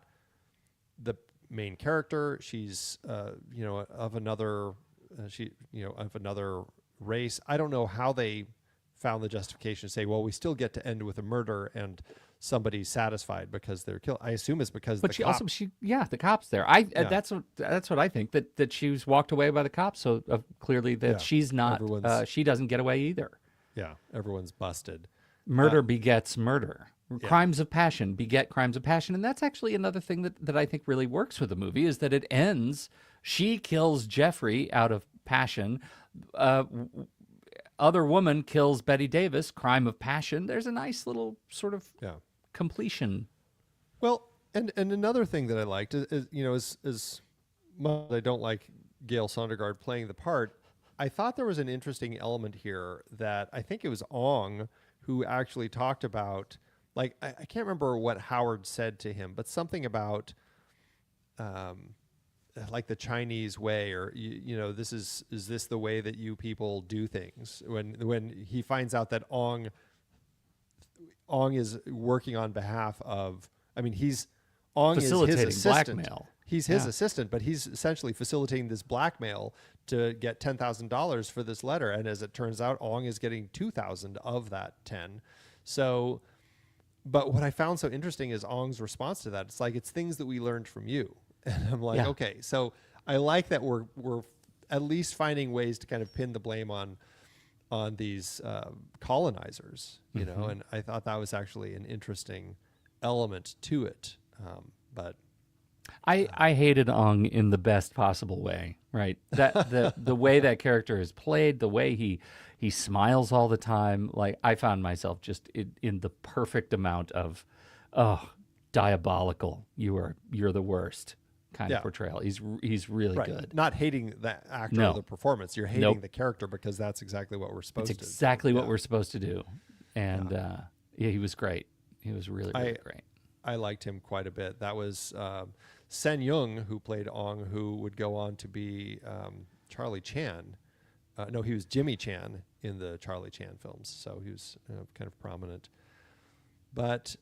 the main character. She's, of another, of another race. I don't know how they found the justification to say, well, we still get to end with a murder and somebody's satisfied because they're killed. I assume it's because but the cops there. That's what I think, that she's walked away by the cops. So clearly that she's not, she doesn't get away either. Yeah. Everyone's busted. Murder begets murder. Crimes of passion beget crimes of passion. And that's actually another thing that I think really works with the movie, is that it ends, she kills Jeffrey out of passion. Other woman kills Bette Davis, crime of passion. There's a nice little sort of completion. Well, and another thing that I liked is as much as I don't like Gail Sondergaard playing the part, I thought there was an interesting element here that I think it was Ong who actually talked about, like, I can't remember what Howard said to him, but something about like the Chinese way, or is this the way that you people do things? When he finds out that Ong is working on behalf of, Ong is his assistant. Blackmail. He's his assistant, but he's essentially facilitating this blackmail to get $10,000 for this letter. And as it turns out, Ong is getting 2,000 of that 10. So, but what I found so interesting is Ong's response to that. It's like, it's things that we learned from you. And I'm like, okay, so I like that we're at least finding ways to kind of pin the blame on these colonizers, know, and I thought that was actually an interesting element to it. But I hated Ong in the best possible way, right? That the way that character is played, the way he smiles all the time, like I found myself just in the perfect amount of, diabolical. You're the worst kind of portrayal. He's really good. Not hating the actor or the performance. You're hating the character because that's exactly what we're supposed to do. It's exactly what we're supposed to do. And he was great. He was really, really great. I liked him quite a bit. That was Sen Yung, who played Ong, who would go on to be Charlie Chan. No, he was Jimmy Chan in the Charlie Chan films. So he was kind of prominent. But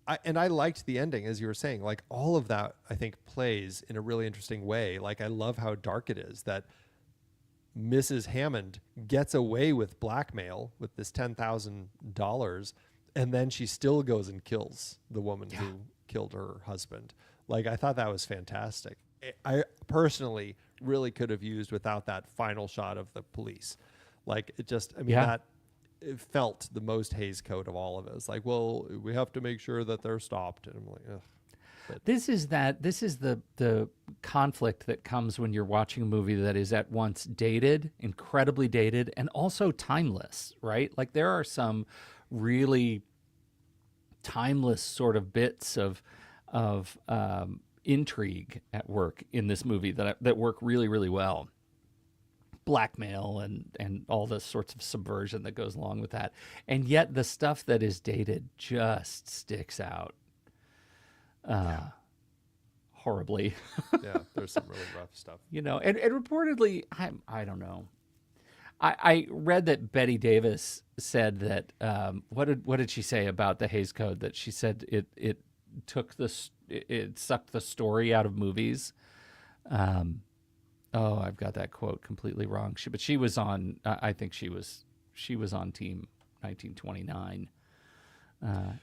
I liked the ending, as you were saying. Like, all of that, I think, plays in a really interesting way. Like, I love how dark it is that Mrs. Hammond gets away with blackmail with this $10,000, and then she still goes and kills the woman who killed her husband. Like, I thought that was fantastic. I personally really could have used without that final shot of the police. Like, it just, that it felt the most Hays Code of all of it. It's like, well, we have to make sure that they're stopped. And I'm like, ugh. But this is the conflict that comes when you're watching a movie that is at once dated, incredibly dated, and also timeless, right? Like, there are some really timeless sort of bits of intrigue at work in this movie that work really, really well. blackmail and all the sorts of subversion that goes along with that. And yet the stuff that is dated just sticks out horribly. Yeah, there's some really rough stuff. And reportedly, I don't know. I read that Bette Davis said that what did she say about the Hays Code? That she said it sucked the story out of movies. I've got that quote completely wrong. But she was on. I think she was on Team 1929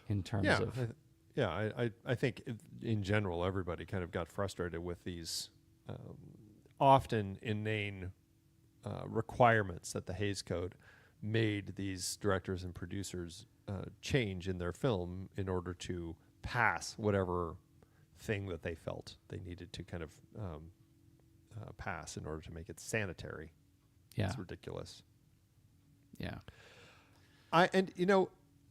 in terms of. I think in general everybody kind of got frustrated with these often inane requirements that the Hays Code made these directors and producers change in their film in order to pass whatever thing that they felt they needed to kind of pass in order to make it sanitary. Yeah. It's ridiculous. Yeah.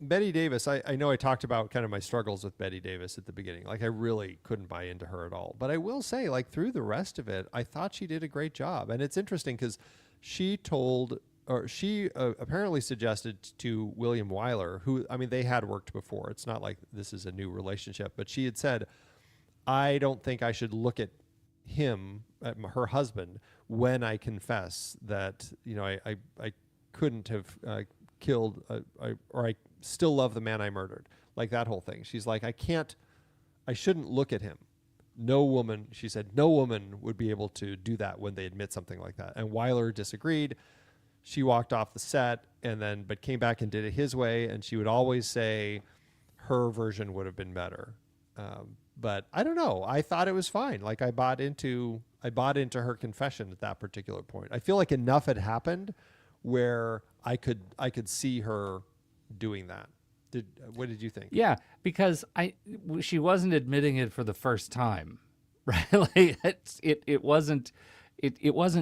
Bette Davis, I know I talked about kind of my struggles with Bette Davis at the beginning. Like, I really couldn't buy into her at all. But I will say, like, through the rest of it, I thought she did a great job. And it's interesting because she apparently suggested to William Wyler, who, I mean, they had worked before. It's not like this is a new relationship. But she had said, I don't think I should look at him, at her husband, when I confess that, I couldn't have killed, or I still love the man I murdered. Like that whole thing. She's like, I shouldn't look at him. No woman, she said, no woman would be able to do that when they admit something like that. And Wyler disagreed. She walked off the set but came back and did it his way. And she would always say her version would have been better. But I don't know. I thought it was fine. Like I bought into her confession at that particular point. I feel like enough had happened where I could see her doing that. What did you think? Yeah, because she wasn't admitting it for the first time, right? Like it wasn't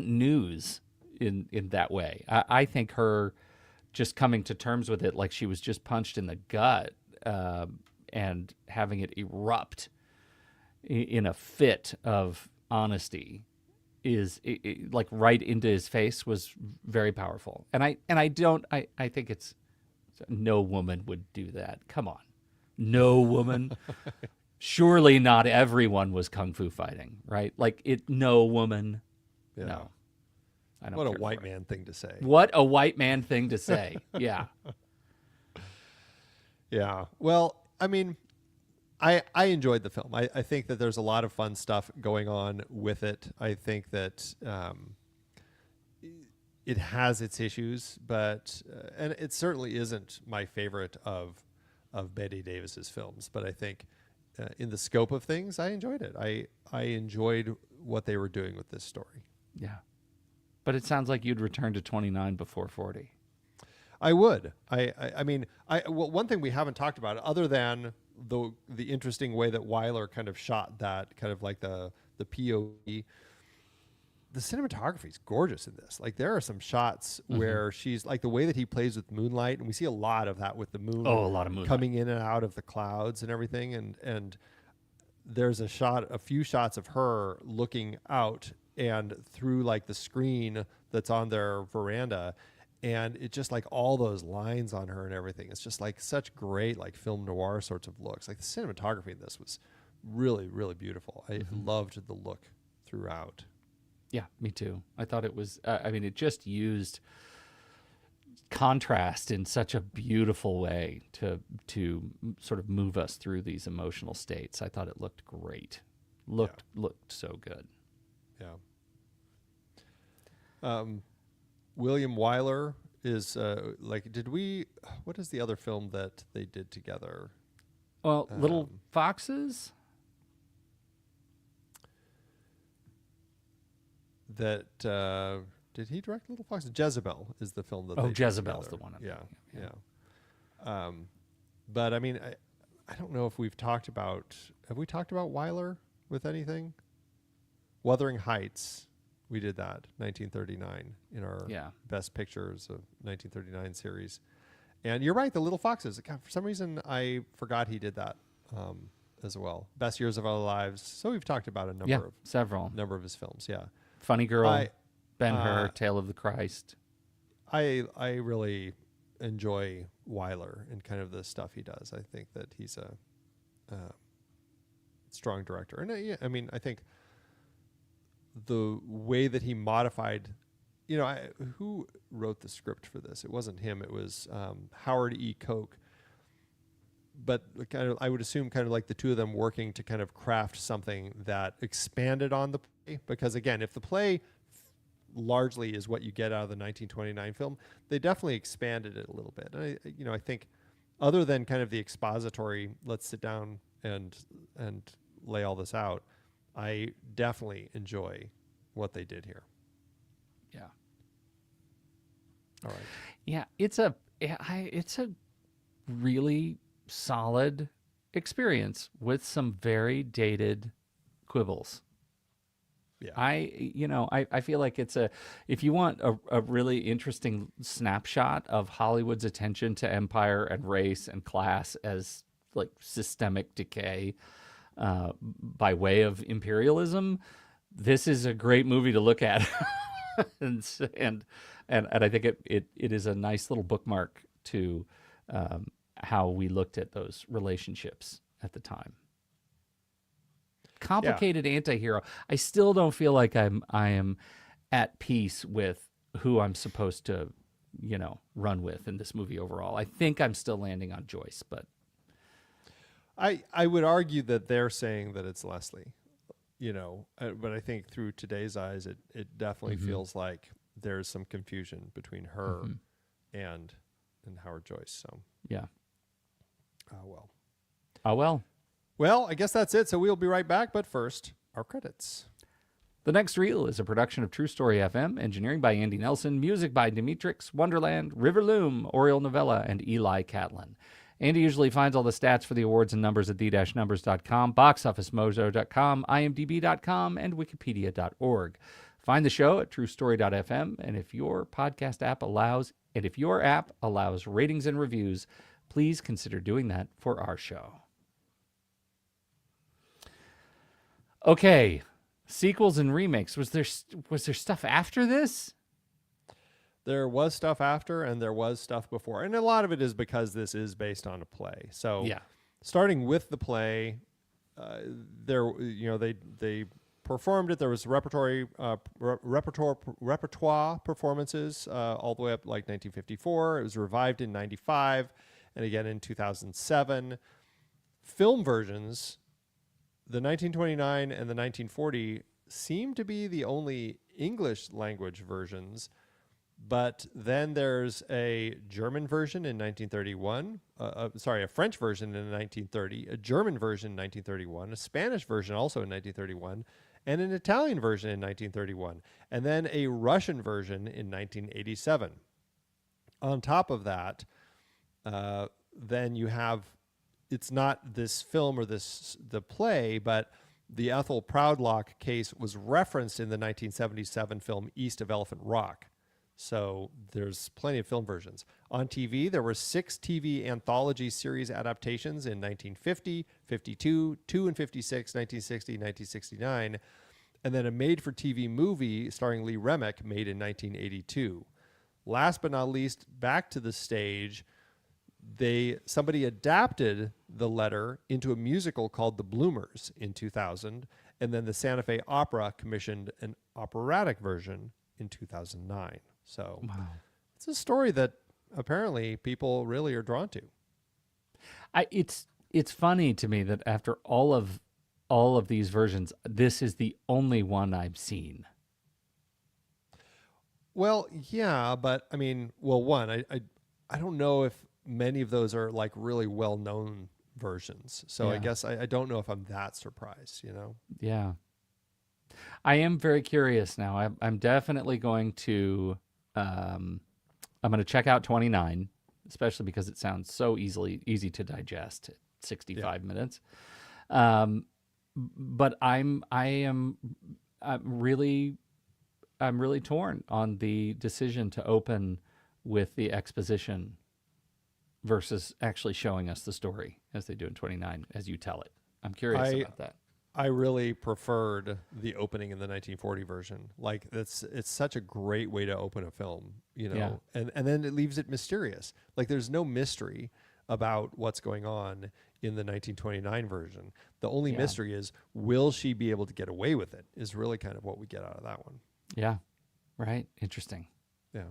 news in that way. I think her just coming to terms with it, like she was just punched in the gut, and having it erupt in a fit of honesty is like right into his face was very powerful. And I think it's no woman would do that. Come on. No woman. Surely not everyone was kung fu fighting, right? Like no woman. Yeah. No. I don't What a care white for it. man thing to say. What a white man thing to say. Yeah. Yeah. Well, I mean, I enjoyed the film. I think that there's a lot of fun stuff going on with it. I think that it has its issues, but and it certainly isn't my favorite of Bette Davis's films. But I think in the scope of things, I enjoyed it. I enjoyed what they were doing with this story. Yeah. But it sounds like you'd return to 29 before 40. I would. I mean, well, one thing we haven't talked about, other than the interesting way that Wyler kind of shot that, kind of like the POV, the cinematography is gorgeous in this. Like there are some shots where she's like the way that he plays with moonlight, and we see a lot of that with the moon. Oh, a lot of moonlight coming in and out of the clouds and everything. And there's a few shots of her looking out and through like the screen that's on their veranda. And it just like all those lines on her and everything. It's just like such great like film noir sorts of looks. Like the cinematography in this was really, really beautiful. I loved the look throughout. Yeah, me too. I thought it was, it just used contrast in such a beautiful way to sort of move us through these emotional states. I thought it looked great. Looked so good. Yeah. William Wyler is what is the other film that they did together? Well, Little Foxes? That did he direct Little Foxes? Jezebel is the film that. Oh, they did Jezebel's together. the one. Yeah. But I mean, I don't know if we've talked about. Have we talked about Wyler with anything? Wuthering Heights. We did that 1939 in our Best Pictures of 1939 series. And you're right, the Little Foxes. God, for some reason, I forgot he did that as well. Best Years of Our Lives. So we've talked about a number of several of his films. Yeah. Funny Girl. Ben-Hur, Tale of the Christ. I really enjoy Wyler and kind of the stuff he does. I think that he's a strong director, and I mean, I think the way that he modified, who wrote the script for this? It wasn't him. It was Howard E. Koch. But kind of, I would assume kind of like the two of them working to kind of craft something that expanded on the play. Because again, if the play largely is what you get out of the 1929 film, they definitely expanded it a little bit. And I think other than kind of the expository, let's sit down and lay all this out, I definitely enjoy what they did here. Yeah. All right. Yeah, it's a really solid experience with some very dated quibbles. Yeah. I feel like if you want a really interesting snapshot of Hollywood's attention to empire and race and class as like systemic decay by way of imperialism, this is a great movie to look at. and I think it is a nice little bookmark to how we looked at those relationships at the time. Complicated anti-hero. I still don't feel like I am at peace with who I'm supposed to, run with in this movie overall. I think I'm still landing on Joyce, but I would argue that they're saying that it's Leslie, but I think through today's eyes, it definitely feels like there's some confusion between her and Howard Joyce. So yeah. Well. Oh, well. Well, I guess that's it. So we'll be right back. But first, our credits. The Next Reel is a production of True Story FM, engineering by Andy Nelson, music by Dimitrix, Wonderland, Riverloom, Oriole Novella, and Eli Catlin. Andy usually finds all the stats for the awards and numbers at the-numbers.com, boxofficemojo.com, imdb.com, and wikipedia.org. Find the show at truestory.fm, and if your app allows ratings and reviews, please consider doing that for our show. Okay, sequels and remakes. Was there stuff after this? There was stuff after, and there was stuff before, and a lot of it is because this is based on a play. So, yeah. Starting with the play, they performed it. There was repertoire performances all the way up like 1954. It was revived in 95, and again in 2007. Film versions, the 1929 and the 1940, seem to be the only English language versions. But then there's a German version in 1931, a French version in 1930, a German version in 1931, a Spanish version also in 1931, and an Italian version in 1931, and then a Russian version in 1987. On top of that, then you have, it's not this film or the play, but the Ethel Proudlock case was referenced in the 1977 film East of Elephant Rock. So there's plenty of film versions. On TV, there were 6 TV anthology series adaptations in 1950, 52, 2 and 56, 1960, 1969, and then a made-for-TV movie starring Lee Remick made in 1982. Last but not least, back to the stage, somebody adapted the letter into a musical called The Bloomers in 2000, and then the Santa Fe Opera commissioned an operatic version in 2009. So wow. It's a story that apparently people really are drawn to. It's funny to me that after all of these versions, this is the only one I've seen. Well, yeah, but I mean, I don't know if many of those are like really well-known versions. So yeah. I guess I don't know if I'm that surprised, Yeah. I am very curious now. I'm definitely going to I'm going to check out 29, especially because it sounds so easy to digest at 65 minutes. But I'm really torn on the decision to open with the exposition versus actually showing us the story as they do in 29 as you tell it. I'm curious about that. I really preferred the opening in the 1940 version. Like it's such a great way to open a film, you know, and then it leaves it mysterious. Like there's no mystery about what's going on in the 1929 version. The only mystery is, will she be able to get away with it, is really kind of what we get out of that one. Yeah. Right. Interesting. Yeah.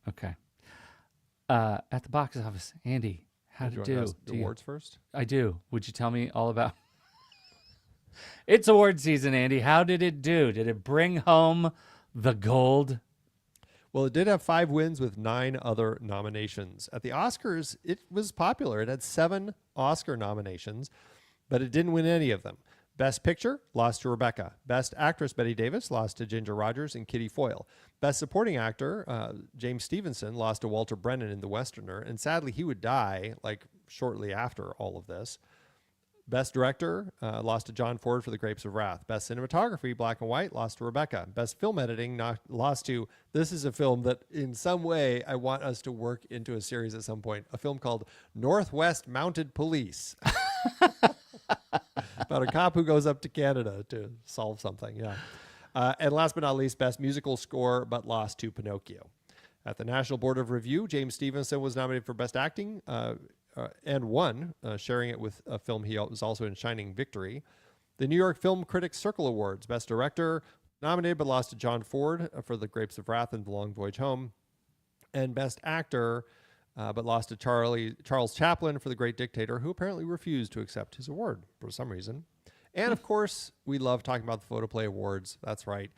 Okay. At the box office, Andy, how did it do? The awards first? I do. Would you tell me all about? It's award season, Andy. How did it do? Did it bring home the gold? Well, it did have 5 wins with 9 other nominations. At the Oscars, it was popular. It had 7 Oscar nominations, but it didn't win any of them. Best Picture lost to Rebecca. Best Actress Bette Davis lost to Ginger Rogers and Kitty Foyle. Best Supporting Actor James Stevenson lost to Walter Brennan in The Westerner, and sadly he would die like shortly after all of this. Best Director lost to John Ford for The Grapes of Wrath. Best Cinematography, Black and White, lost to Rebecca. Best Film Editing lost to, this is a film that in some way I want us to work into a series at some point, a film called Northwest Mounted Police. About a cop who goes up to Canada to solve something, and last but not least, Best Musical Score, but lost to Pinocchio. At the National Board of Review, James Stevenson was nominated for Best Acting, and won, sharing it with a film he was also in Shining Victory. The New York Film Critics Circle Awards, Best Director, nominated but lost to John Ford for The Grapes of Wrath and The Long Voyage Home. And Best Actor, but lost to Charles Chaplin for The Great Dictator, who apparently refused to accept his award for some reason. And of course, we love talking about the Photoplay Awards. That's right.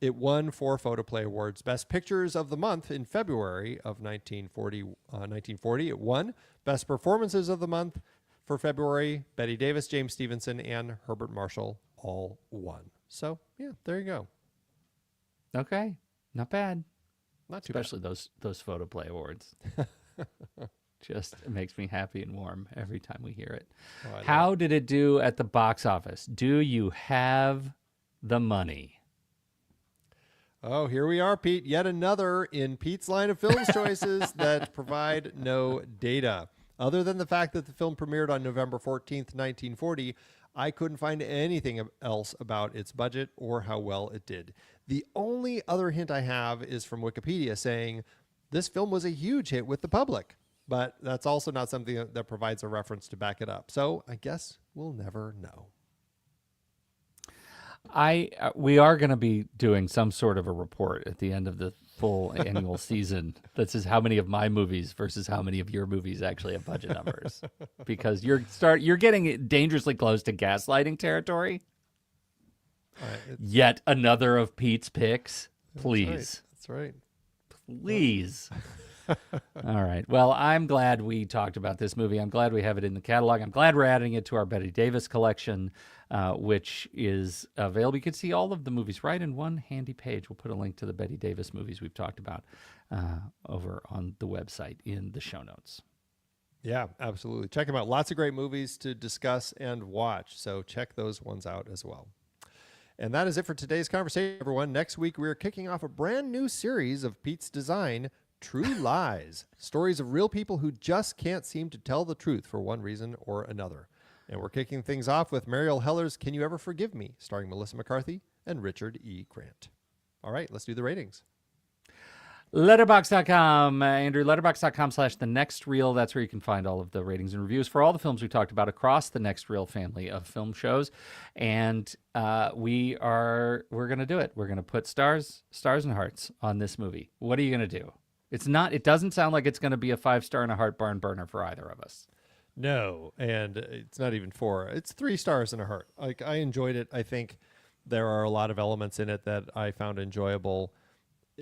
It won 4 Photoplay Awards. Best Pictures of the Month in February of 1940. It won. Best Performances of the Month for February, Bette Davis, James Stevenson, and Herbert Marshall all won. So, yeah, there you go. Okay. Not bad. Not too bad. Especially those Photoplay Awards. Just makes me happy and warm every time we hear it. Oh, How did it do at the box office? Do you have the money? Oh, here we are, Pete. Yet another in Pete's line of films choices that provide no data. Other than the fact that the film premiered on November 14th, 1940, I couldn't find anything else about its budget or how well it did. The only other hint I have is from Wikipedia saying this film was a huge hit with the public, but that's also not something that provides a reference to back it up. So I guess we'll never know. We are going to be doing some sort of a report at the end of the full annual season that says how many of my movies versus how many of your movies actually have budget numbers, because you're getting dangerously close to gaslighting territory. Yet another of Pete's picks, please. That's right. Please. All right. Well, I'm glad we talked about this movie. I'm glad we have it in the catalog. I'm glad we're adding it to our Bette Davis collection, which is available. You can see all of the movies right in one handy page. We'll put a link to the Bette Davis movies we've talked about over on the website in the show notes. Yeah, absolutely. Check them out. Lots of great movies to discuss and watch. So check those ones out as well. And that is it for today's conversation, everyone. Next week, we're kicking off a brand new series of Pete's Design, True Lies, stories of real people who just can't seem to tell the truth for one reason or another. And we're kicking things off with Mariel Heller's Can You Ever Forgive Me, starring Melissa McCarthy and Richard E. Grant. All right, let's do the ratings. Letterboxd.com, Andrew, letterboxd.com/the next reel. That's where you can find all of the ratings and reviews for all the films we talked about across the Next Reel family of film shows. And we're going to do it. We're going to put stars and hearts on this movie. What are you going to do? It doesn't sound like it's going to be a 5-star and a heart barn burner for either of us. No, and it's not even 4. It's 3 stars and a heart. Like, I enjoyed it. I think there are a lot of elements in it that I found enjoyable.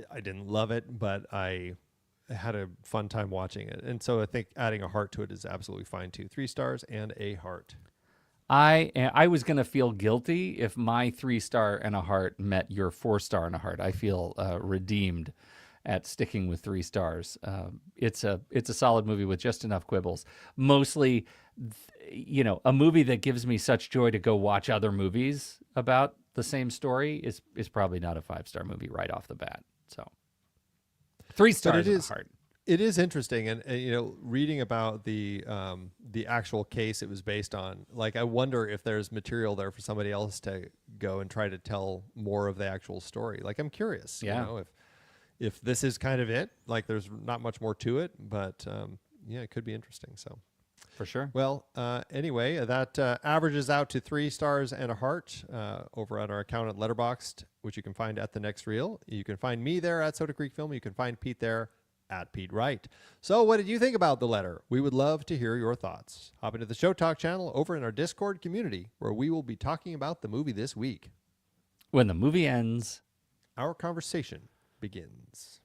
I didn't love it, but I had a fun time watching it. And so I think adding a heart to it is absolutely fine too. 3 stars and a heart. I was going to feel guilty if my 3-star and a heart met your 4-star and a heart. I feel redeemed at sticking with 3 stars. It's a solid movie with just enough quibbles. Mostly, a movie that gives me such joy to go watch other movies about the same story is probably not a 5-star movie right off the bat. So 3 stars and a heart. It is interesting, and reading about the actual case it was based on. Like, I wonder if there's material there for somebody else to go and try to tell more of the actual story. Like, I'm curious, Yeah. If this is kind of it. Like, there's not much more to it, but yeah, it could be interesting. So, For sure. well, anyway, that averages out to 3 stars and a heart over at our account at Letterboxd, which you can find at the next reel. You can find me there at Soda Creek Film. You can find Pete there at Pete Wright. So what did you think about the letter? We would love to hear your thoughts. Hop into the Show Talk channel over in our Discord community, where we will be talking about the movie this week. When the movie ends, Our conversation begins.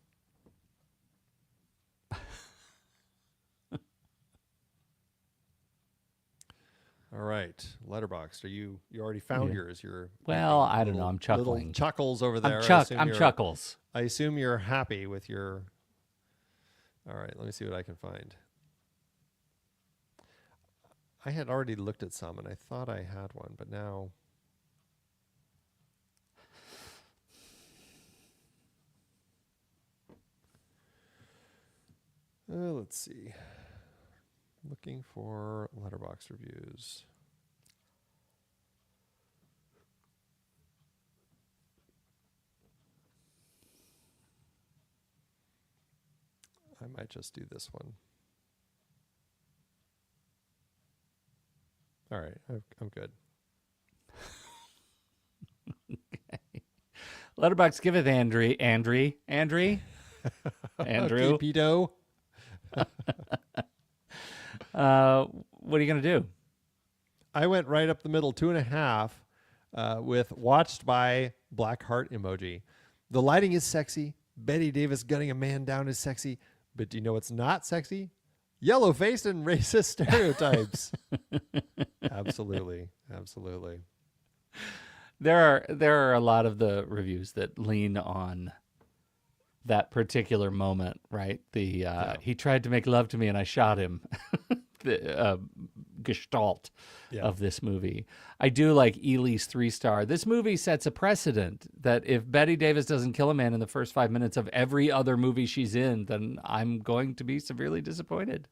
All right, Letterboxd. You already found yours? well, I don't know. I'm Little chuckling. chuckles over there. I'm chuckles. I assume you're happy with your. All right, let me see what I can find. I had already looked at some, and I thought I had one, but now. Let's see. Looking for Letterboxd reviews. I might just do this one. All right, I'm good. Okay. Letterboxd, give it Andrew. Andrew. Pito. What are you going to do? I went right up the middle, 2.5, with watched by black heart emoji. The lighting is sexy. Bette Davis gunning a man down is sexy. But do you know what's not sexy? Yellow-faced and racist stereotypes. Absolutely. There are a lot of the reviews that lean on that particular moment, right? He tried to make love to me and I shot him. The gestalt of this movie. I do like Ely's 3-star. This movie sets a precedent that if Bette Davis doesn't kill a man in the first 5 minutes of every other movie she's in, then I'm going to be severely disappointed.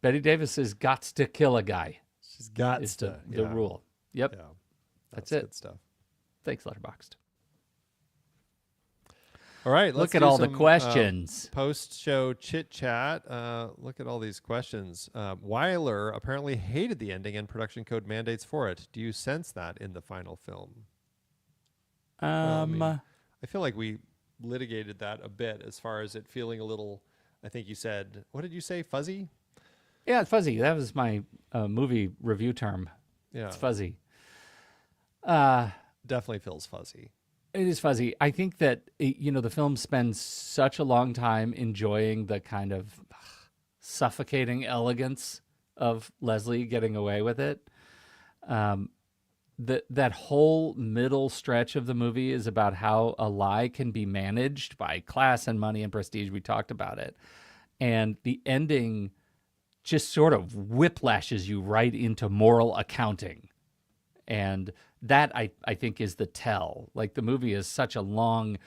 Bette Davis has got to kill a guy. She's got is to. the rule. Yep. Yeah. That's it. Good stuff. Thanks, Letterboxd. All right, let's Look at do all the some, questions. Post-show chit-chat. Look at all these questions. Wyler apparently hated the ending and production code mandates for it. Do you sense that in the final film? I feel like we litigated that a bit as far as it feeling a little, I think you said, what did you say, fuzzy? Yeah, it's fuzzy. That was my movie review term. Yeah. It's fuzzy. Definitely feels fuzzy. It is fuzzy. I think that, the film spends such a long time enjoying the kind of suffocating elegance of Leslie getting away with it. That whole middle stretch of the movie is about how a lie can be managed by class and money and prestige. We talked about it. And the ending just sort of whiplashes you right into moral accounting. And that, I think, is the tell. Like, the movie is such a long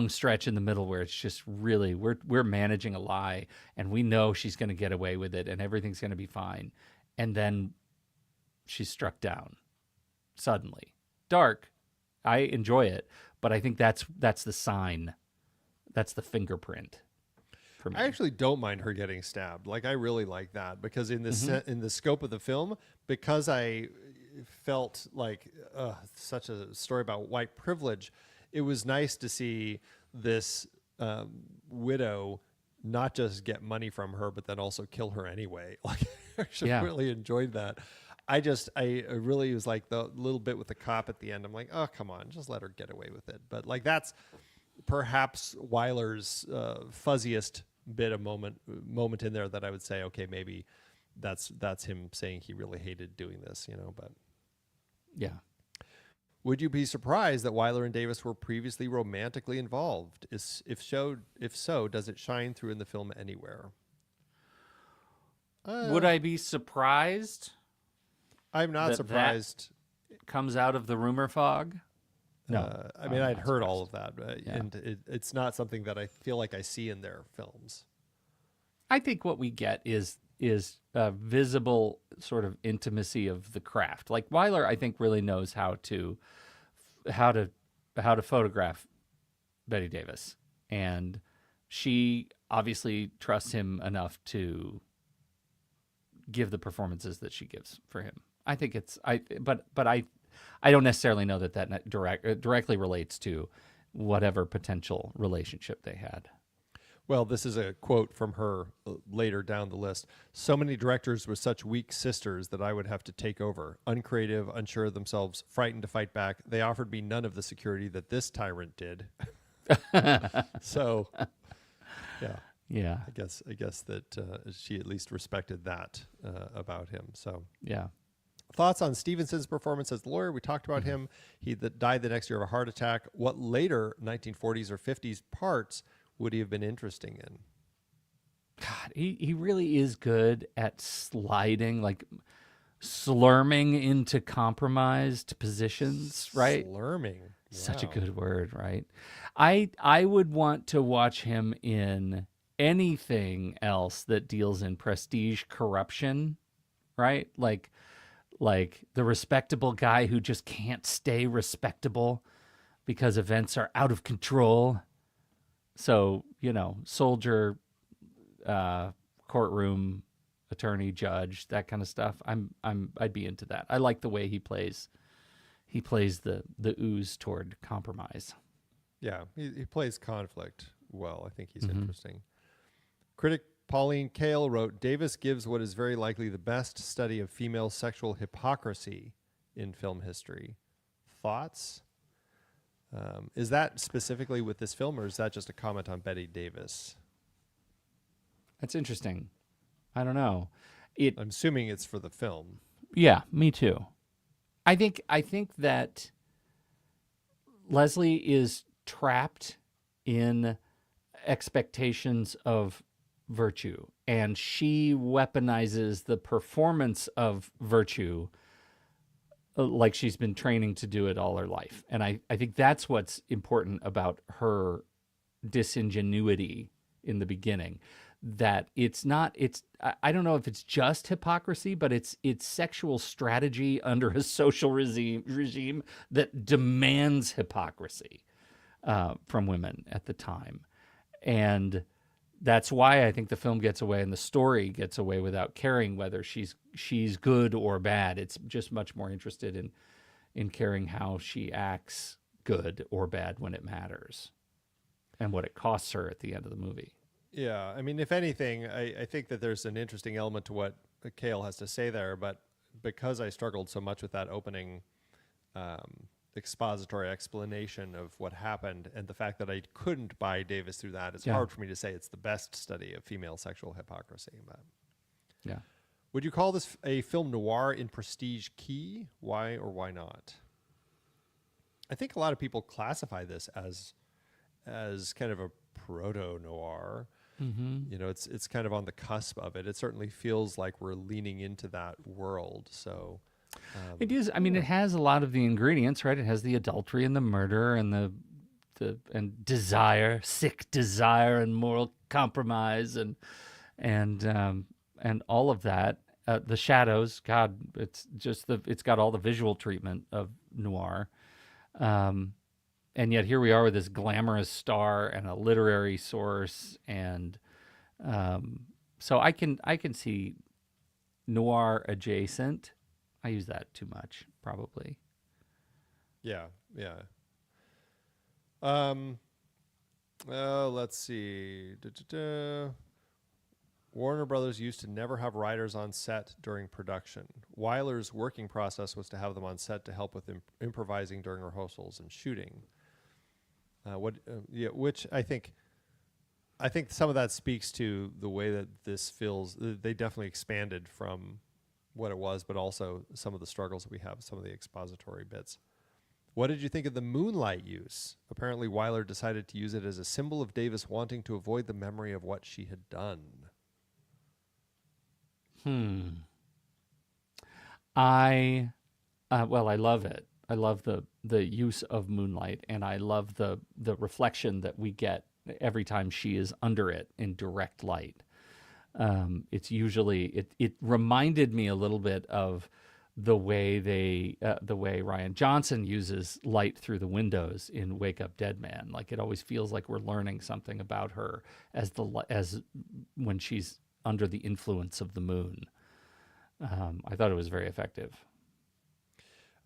stretch in the middle where it's just really, we're managing a lie, and we know she's going to get away with it, and everything's going to be fine. And then she's struck down suddenly. Dark. I enjoy it, but I think that's the sign. That's the fingerprint. For me. I actually don't mind her getting stabbed. Like, I really like that because in the in the scope of the film, because I felt like such a story about white privilege, it was nice to see this widow not just get money from her, but then also kill her anyway. Like, I actually really enjoyed that. I really was like the little bit with the cop at the end. I'm like, oh, come on, just let her get away with it. But like, that's perhaps Wyler's fuzziest bit of moment in there that I would say, okay, maybe that's him saying he really hated doing this, but yeah. Would you be surprised that Wyler and Davis were previously romantically involved? If so, does it shine through in the film anywhere? Would I be surprised? I'm not surprised. That comes out of the rumor fog. No, I mean, I'd not heard all surprised. of that, Yeah. and it's not something that I feel like I see in their films. I think what we get is a visible sort of intimacy of the craft. Like Wyler, I think really knows how to how to photograph Betty Davis, and she obviously trusts him enough to give the performances that she gives for him. I think it's but I don't necessarily know that directly relates to whatever potential relationship they had. Well, this is a quote from her later down the list. So many directors with such weak sisters that I would have to take over. Uncreative, unsure of themselves, frightened to fight back. They offered me none of the security that this tyrant did. So, yeah, Yeah, I guess that she at least respected that about him. So, yeah. thoughts on Stevenson's performance as the lawyer? We talked about him. He died the next year of a heart attack. What later 1940s or 50s parts would he have been interesting in? God, he really is good at sliding, like slurming into compromised positions, right? Slurming. Such a Wow. good word, right? I would want to watch him in anything else that deals in prestige corruption, right? Like the respectable guy who just can't stay respectable because events are out of control. So, soldier, courtroom, attorney, judge, that kind of stuff. I'd be into that. I like the way he plays the ooze toward compromise. Yeah, he plays conflict well. I think he's interesting. Critic Pauline Kael wrote, Davis gives what is very likely the best study of female sexual hypocrisy in film history. Thoughts? Is that specifically with this film, or is that just a comment on Bette Davis? That's interesting. I don't know. I'm assuming it's for the film. Yeah, me too. I think that Leslie is trapped in expectations of virtue, and she weaponizes the performance of virtue like she's been training to do it all her life. And I think that's what's important about her disingenuity in the beginning, that I don't know if it's just hypocrisy, but it's sexual strategy under a social regime that demands hypocrisy from women at the time. And that's why I think the film gets away and the story gets away without caring whether she's good or bad. It's just much more interested in caring how she acts good or bad when it matters and what it costs her at the end of the movie. Yeah, I mean, if anything, I think that there's an interesting element to what Kael has to say there, but because I struggled so much with that opening expository explanation of what happened and the fact that I couldn't buy Davis through that, it's hard for me to say it's the best study of female sexual hypocrisy. But Yeah. would you call this a film noir in prestige key? Why or why not? I think a lot of people classify this as kind of a proto noir. Mm-hmm. It's kind of on the cusp of it. It certainly feels like we're leaning into that world. So It is. I mean, it has a lot of the ingredients, right? It has the adultery and the murder and the desire, sick desire, and moral compromise, and all of that. The shadows, God, it's got all the visual treatment of noir. And yet here we are with this glamorous star and a literary source, and so I can see noir adjacent. I use that too much, probably. yeah. Let's see. Warner Brothers used to never have writers on set during production. Wyler's working process was to have them on set to help with improvising during rehearsals and shooting. Which I think some of that speaks to the way that this feels. They definitely expanded from what it was, but also some of the struggles that we have, some of the expository bits. What did you think of the moonlight use? Apparently, Wyler decided to use it as a symbol of Davis wanting to avoid the memory of what she had done. I love it. I love the use of moonlight, and I love the reflection that we get every time she is under it in direct light. It's usually it reminded me a little bit of the way the way Ryan Johnson uses light through the windows in Wake Up Dead Man. Like, it always feels like we're learning something about her as when she's under the influence of the moon. I thought it was very effective.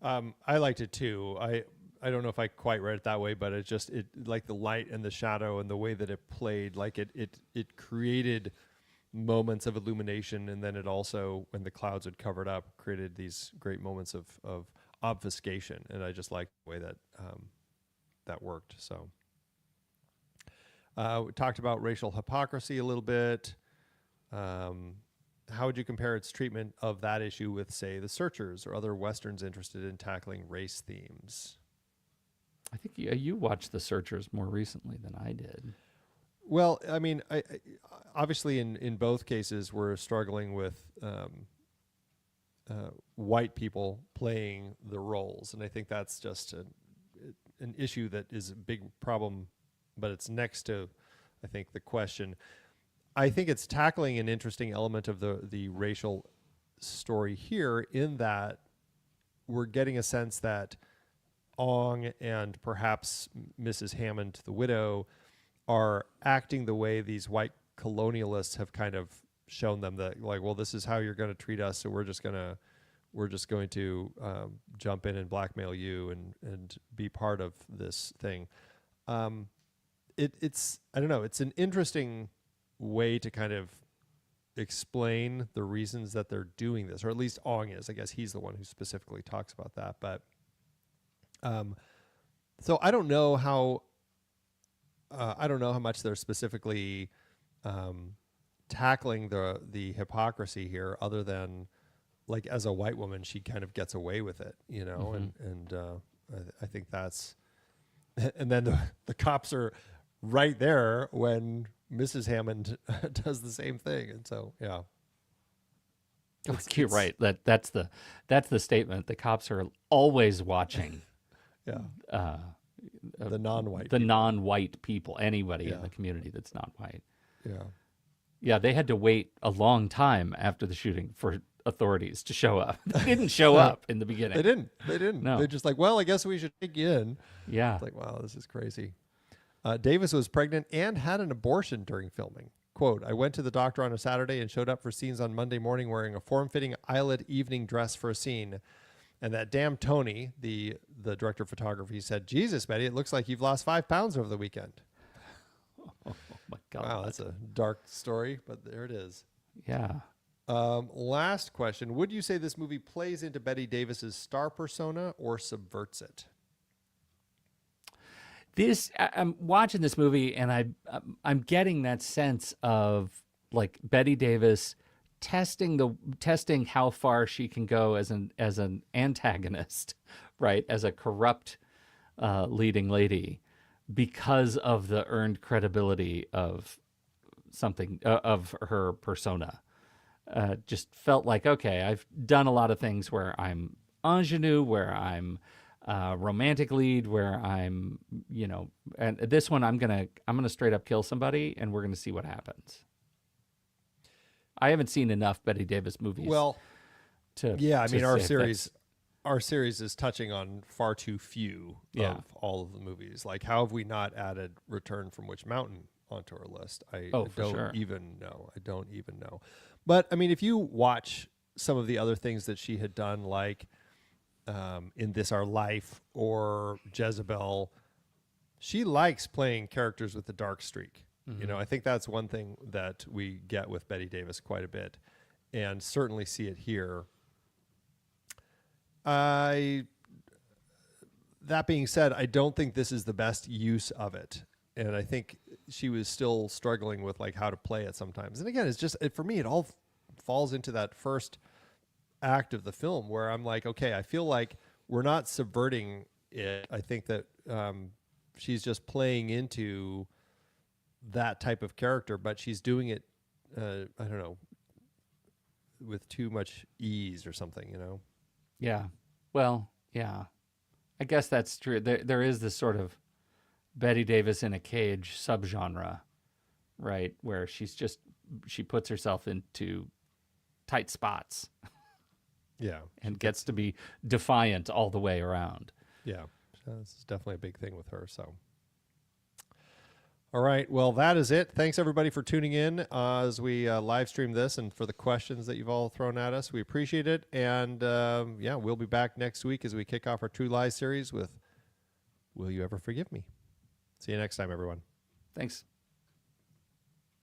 I liked it too. I don't know if I quite read it that way, but it like the light and the shadow and the way that it played, like it created moments of illumination, and then it also, when the clouds had covered up, created these great moments of obfuscation, and I just liked the way that that worked. So we talked about racial hypocrisy a little bit. How would you compare its treatment of that issue with, say, The Searchers or other Westerns interested in tackling race themes? I think you watched The Searchers more recently than I did. Well, I mean, I obviously in both cases we're struggling with white people playing the roles, and I think that's just an issue that is a big problem, but it's next to, I think, the question. I think it's tackling an interesting element of the racial story here, in that we're getting a sense that Ong and perhaps Mrs. Hammond, the widow, are acting the way these white colonialists have kind of shown them, that, like, well, this is how you're going to treat us, so we're just going to jump in and blackmail you and be part of this thing. It's I don't know. It's an interesting way to kind of explain the reasons that they're doing this, or at least Ong is. I guess he's the one who specifically talks about that. But so I don't know how much they're specifically tackling the hypocrisy here, other than, like, as a white woman, she kind of gets away with it, you know, and I think that's, and then the cops are right there when Mrs. Hammond does the same thing, and so yeah. You're right. That's the statement. The cops are always watching. Yeah. The non-white people, anybody in the community that's not white. Yeah. Yeah, they had to wait a long time after the shooting for authorities to show up. They didn't show up in the beginning. They didn't. No. They're just like, well, I guess we should take you in. Yeah. It's like, wow, this is crazy. Davis was pregnant and had an abortion during filming. Quote, I went to the doctor on a Saturday and showed up for scenes on Monday morning wearing a form-fitting eyelet evening dress for a scene. And that damn Tony, the director of photography, said, Jesus, Betty, it looks like you've lost 5 pounds over the weekend. Oh my God. Wow, that's a dark story, but there it is. Yeah. Last question. Would you say this movie plays into Bette Davis's star persona or subverts it? I'm watching this movie, and I'm getting that sense of, like, Bette Davis testing how far she can go as an antagonist, right? As a corrupt leading lady, because of the earned credibility of something of her persona. Just felt like, okay, I've done a lot of things where I'm ingenue, where I'm romantic lead, where I'm, and this one I'm gonna straight up kill somebody, and we're gonna see what happens. I haven't seen enough Bette Davis movies. Well, I mean, our series is touching on far too few of all of the movies. Like, how have we not added Return from Witch Mountain onto our list? I don't even know. But I mean, if you watch some of the other things that she had done, like in This Our Life or Jezebel, she likes playing characters with a dark streak. Mm-hmm. I think that's one thing that we get with Bette Davis quite a bit, and certainly see it here. That being said, I don't think this is the best use of it, and I think she was still struggling with, like, how to play it sometimes. And again, it's just, for me, it all falls into that first act of the film where I'm like, okay, I feel like we're not subverting it. I think that she's just playing into that type of character, but she's doing it, I don't know, with too much ease or something, Yeah. Well, yeah. I guess that's true. There is this sort of Betty Davis in a cage subgenre, right? Where she puts herself into tight spots Yeah. and gets to be defiant all the way around. Yeah. So this is definitely a big thing with her. So. All right. Well, that is it. Thanks, everybody, for tuning in as we live stream this and for the questions that you've all thrown at us. We appreciate it. And, yeah, we'll be back next week as we kick off our True Lies series with Will You Ever Forgive Me? See you next time, everyone. Thanks.